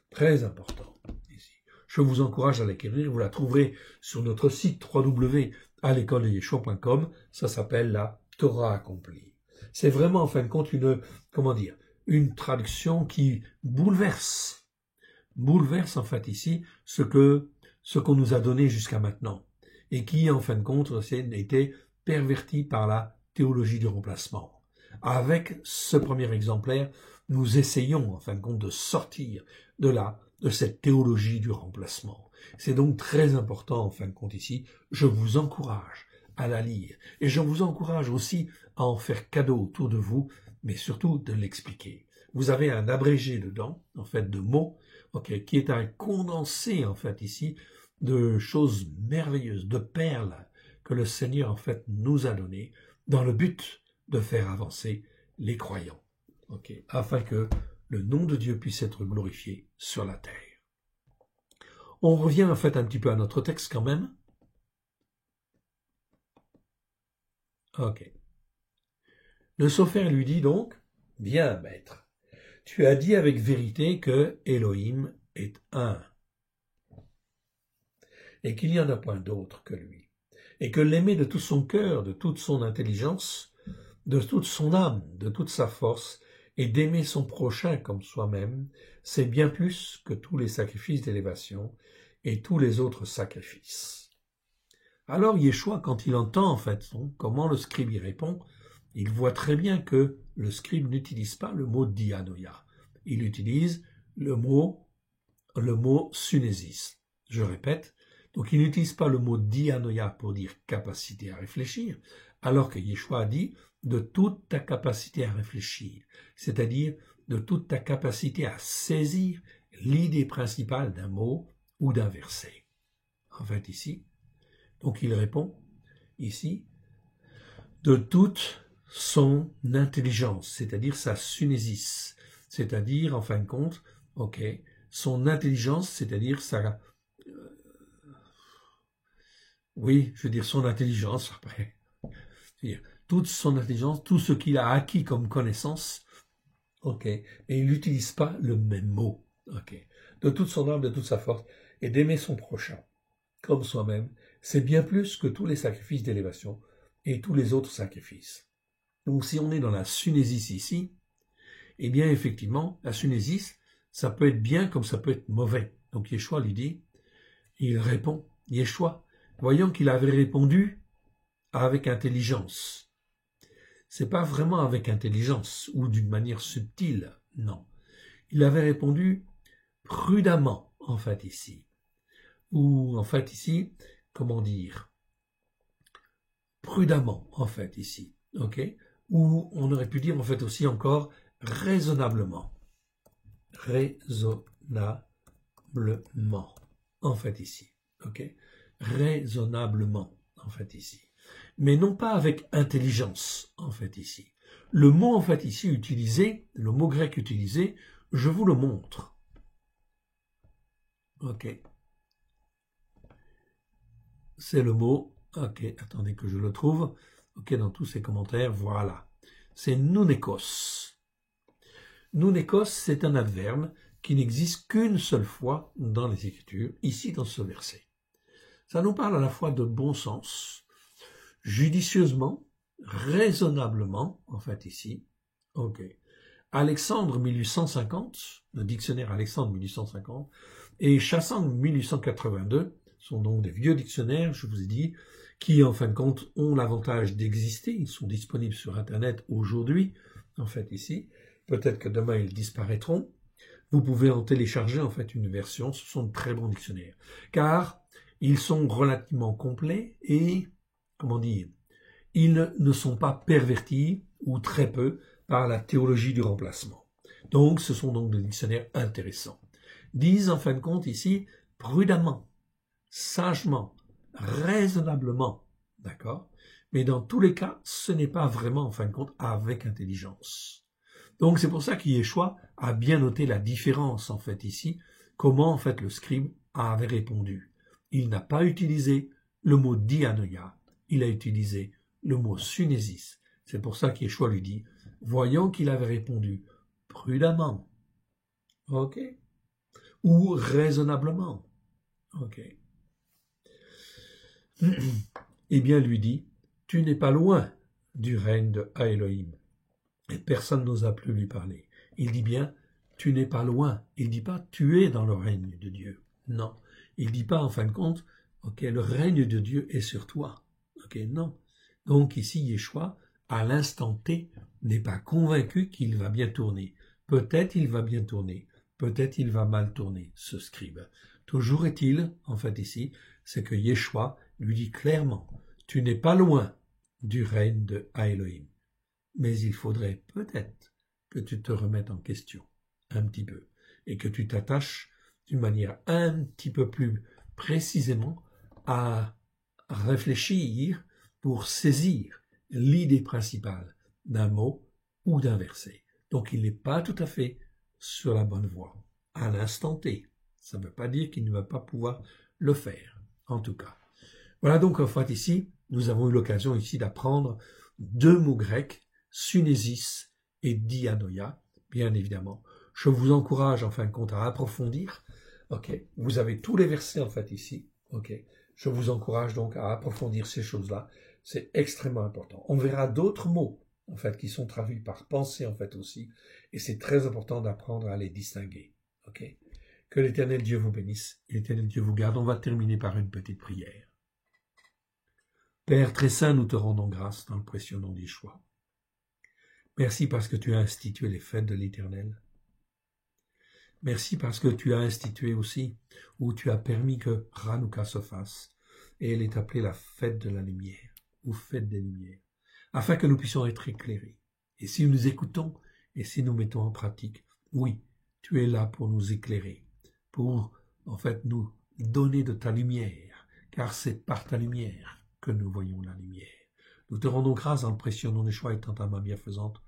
Très important, ici. Je vous encourage à l'acquérir, vous la trouverez sur notre site www.alecoledeyeshua.com, ça s'appelle la Torah accomplie. C'est vraiment, en fin de compte, une traduction qui bouleverse, en fait, ici, ce qu'on nous a donné jusqu'à maintenant, et qui, en fin de compte, a été perverti par la théologie du remplacement. Avec ce premier exemplaire, nous essayons, en fin de compte, de sortir de cette théologie du remplacement. C'est donc très important, en fin de compte, ici. Je vous encourage à la lire. Et je vous encourage aussi à en faire cadeau autour de vous, mais surtout de l'expliquer. Vous avez un abrégé dedans, en fait, de mots, qui est un condensé, en fait, ici, de choses merveilleuses, de perles que le Seigneur, en fait, nous a données dans le but de faire avancer les croyants, afin que le nom de Dieu puisse être glorifié sur la terre. On revient, en fait, un petit peu à notre texte quand même. Le Sophère lui dit donc, « Bien, maître, tu as dit avec vérité que Elohim est un, et qu'il n'y en a point d'autre que lui, et que l'aimer de tout son cœur, de toute son intelligence, de toute son âme, de toute sa force, et d'aimer son prochain comme soi-même, c'est bien plus que tous les sacrifices d'élévation et tous les autres sacrifices. » Alors Yeshua, quand il entend en fait comment le scribe y répond, il voit très bien que le scribe n'utilise pas le mot dianoia. Il utilise le mot sunésis. Je répète, donc il n'utilise pas le mot dianoia pour dire capacité à réfléchir, alors que Yeshua a dit de toute ta capacité à réfléchir, c'est-à-dire de toute ta capacité à saisir l'idée principale d'un mot ou d'un verset. En fait ici, donc il répond ici de toute son intelligence, c'est-à-dire sa sunésis, c'est-à-dire en fin de compte, son intelligence, c'est-à-dire sa, son intelligence après, c'est-à-dire toute son intelligence, tout ce qu'il a acquis comme connaissance, et il n'utilise pas le même mot, de toute son âme, de toute sa force, et d'aimer son prochain comme soi-même, c'est bien plus que tous les sacrifices d'élévation et tous les autres sacrifices. Donc si on est dans la sunésis ici, eh bien effectivement, la sunésis, ça peut être bien comme ça peut être mauvais. Donc Yeshua lui dit, il répond, Yeshua, voyant qu'il avait répondu avec intelligence. C'est pas vraiment avec intelligence ou d'une manière subtile, non. Il avait répondu prudemment, en fait, ici. Ou, en fait, ici, comment dire, prudemment, en fait, ici, ou on aurait pu dire, en fait, aussi encore, raisonnablement, en fait, ici, raisonnablement, en fait, ici, mais non pas avec intelligence, en fait, ici. Le mot, en fait, ici, utilisé, le mot grec utilisé, je vous le montre, c'est le mot, attendez que je le trouve, dans tous ces commentaires, voilà. C'est nounekos. Nounekos, c'est un adverbe qui n'existe qu'une seule fois dans les Écritures, ici dans ce verset. Ça nous parle à la fois de bon sens, judicieusement, raisonnablement, en fait ici, Alexandre 1850, le dictionnaire Alexandre 1850, et Chassan 1882, sont donc des vieux dictionnaires, je vous ai dit, qui en fin de compte ont l'avantage d'exister, ils sont disponibles sur Internet aujourd'hui, en fait ici, peut-être que demain ils disparaîtront, vous pouvez en télécharger en fait une version, ce sont de très bons dictionnaires, car ils sont relativement complets et, ils ne sont pas pervertis, ou très peu, par la théologie du remplacement. Donc ce sont donc des dictionnaires intéressants. Disent en fin de compte ici, prudemment, sagement, raisonnablement, d'accord? Mais dans tous les cas, ce n'est pas vraiment, en fin de compte, avec intelligence. Donc c'est pour ça qu'Yeshua a bien noté la différence, en fait, ici, comment, en fait, le scribe avait répondu. Il n'a pas utilisé le mot dianoia, il a utilisé le mot sunésis. C'est pour ça qu'Yeshua lui dit, voyant qu'il avait répondu prudemment, ou raisonnablement, eh bien, lui dit, tu n'es pas loin du règne de Elohim. Et personne n'osa plus lui parler. Il dit bien, tu n'es pas loin. Il dit pas, tu es dans le règne de Dieu. Non. Il dit pas, en fin de compte, le règne de Dieu est sur toi. Non. Donc ici, Yeshua à l'instant T, n'est pas convaincu qu'il va bien tourner. Peut-être il va bien tourner, peut-être il va mal tourner, ce scribe. Toujours est-il, en fait ici, c'est que Yeshua lui dit clairement, tu n'es pas loin du règne de Elohim. Mais il faudrait peut-être que tu te remettes en question, un petit peu, et que tu t'attaches d'une manière un petit peu plus précisément à réfléchir pour saisir l'idée principale d'un mot ou d'un verset. Donc il n'est pas tout à fait sur la bonne voie, à l'instant T. Ça ne veut pas dire qu'il ne va pas pouvoir le faire, en tout cas. Voilà donc en fait ici, nous avons eu l'occasion ici d'apprendre deux mots grecs, sunésis et dianoia, bien évidemment. Je vous encourage en fin de compte à approfondir. Ok, vous avez tous les versets en fait ici. Ok, je vous encourage donc à approfondir ces choses-là. C'est extrêmement important. On verra d'autres mots en fait qui sont traduits par pensée en fait aussi, et c'est très important d'apprendre à les distinguer. Ok, que l'Éternel Dieu vous bénisse, et l'Éternel Dieu vous garde. On va terminer par une petite prière. Père très saint, nous te rendons grâce dans le précieux nom d'Yeshua. Merci parce que tu as institué les fêtes de l'Éternel. Merci parce que tu as institué aussi, ou tu as permis que Hanouka se fasse, et elle est appelée la fête de la lumière, ou fête des lumières, afin que nous puissions être éclairés. Et si nous écoutons, et si nous mettons en pratique, oui, tu es là pour nous éclairer, pour en fait nous donner de ta lumière, car c'est par ta lumière que nous voyons la lumière. Nous te rendons grâce dans le précieux nom d'Yeshua étant ta main bienfaisante.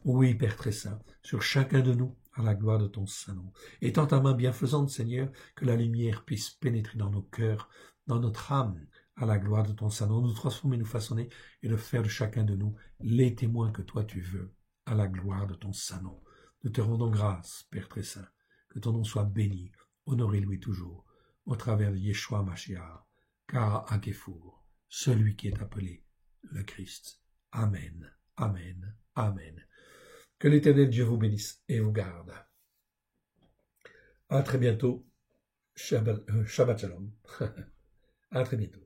Oui, Père très saint, sur chacun de nous, à la gloire de ton saint nom. Étant ta main bienfaisante, Seigneur, que la lumière puisse pénétrer dans nos cœurs, dans notre âme, à la gloire de ton saint nom, nous transformer, nous façonner et de faire de chacun de nous les témoins que toi tu veux, à la gloire de ton saint nom. Nous te rendons grâce, Père très saint, que ton nom soit béni, honoré lui toujours, au travers de Yeshua Mashiach, Kara Akefour, celui qui est appelé le Christ. Amen, Amen, Amen. Que l'Éternel Dieu vous bénisse et vous garde. À très bientôt. Shabbat Shalom. À très bientôt.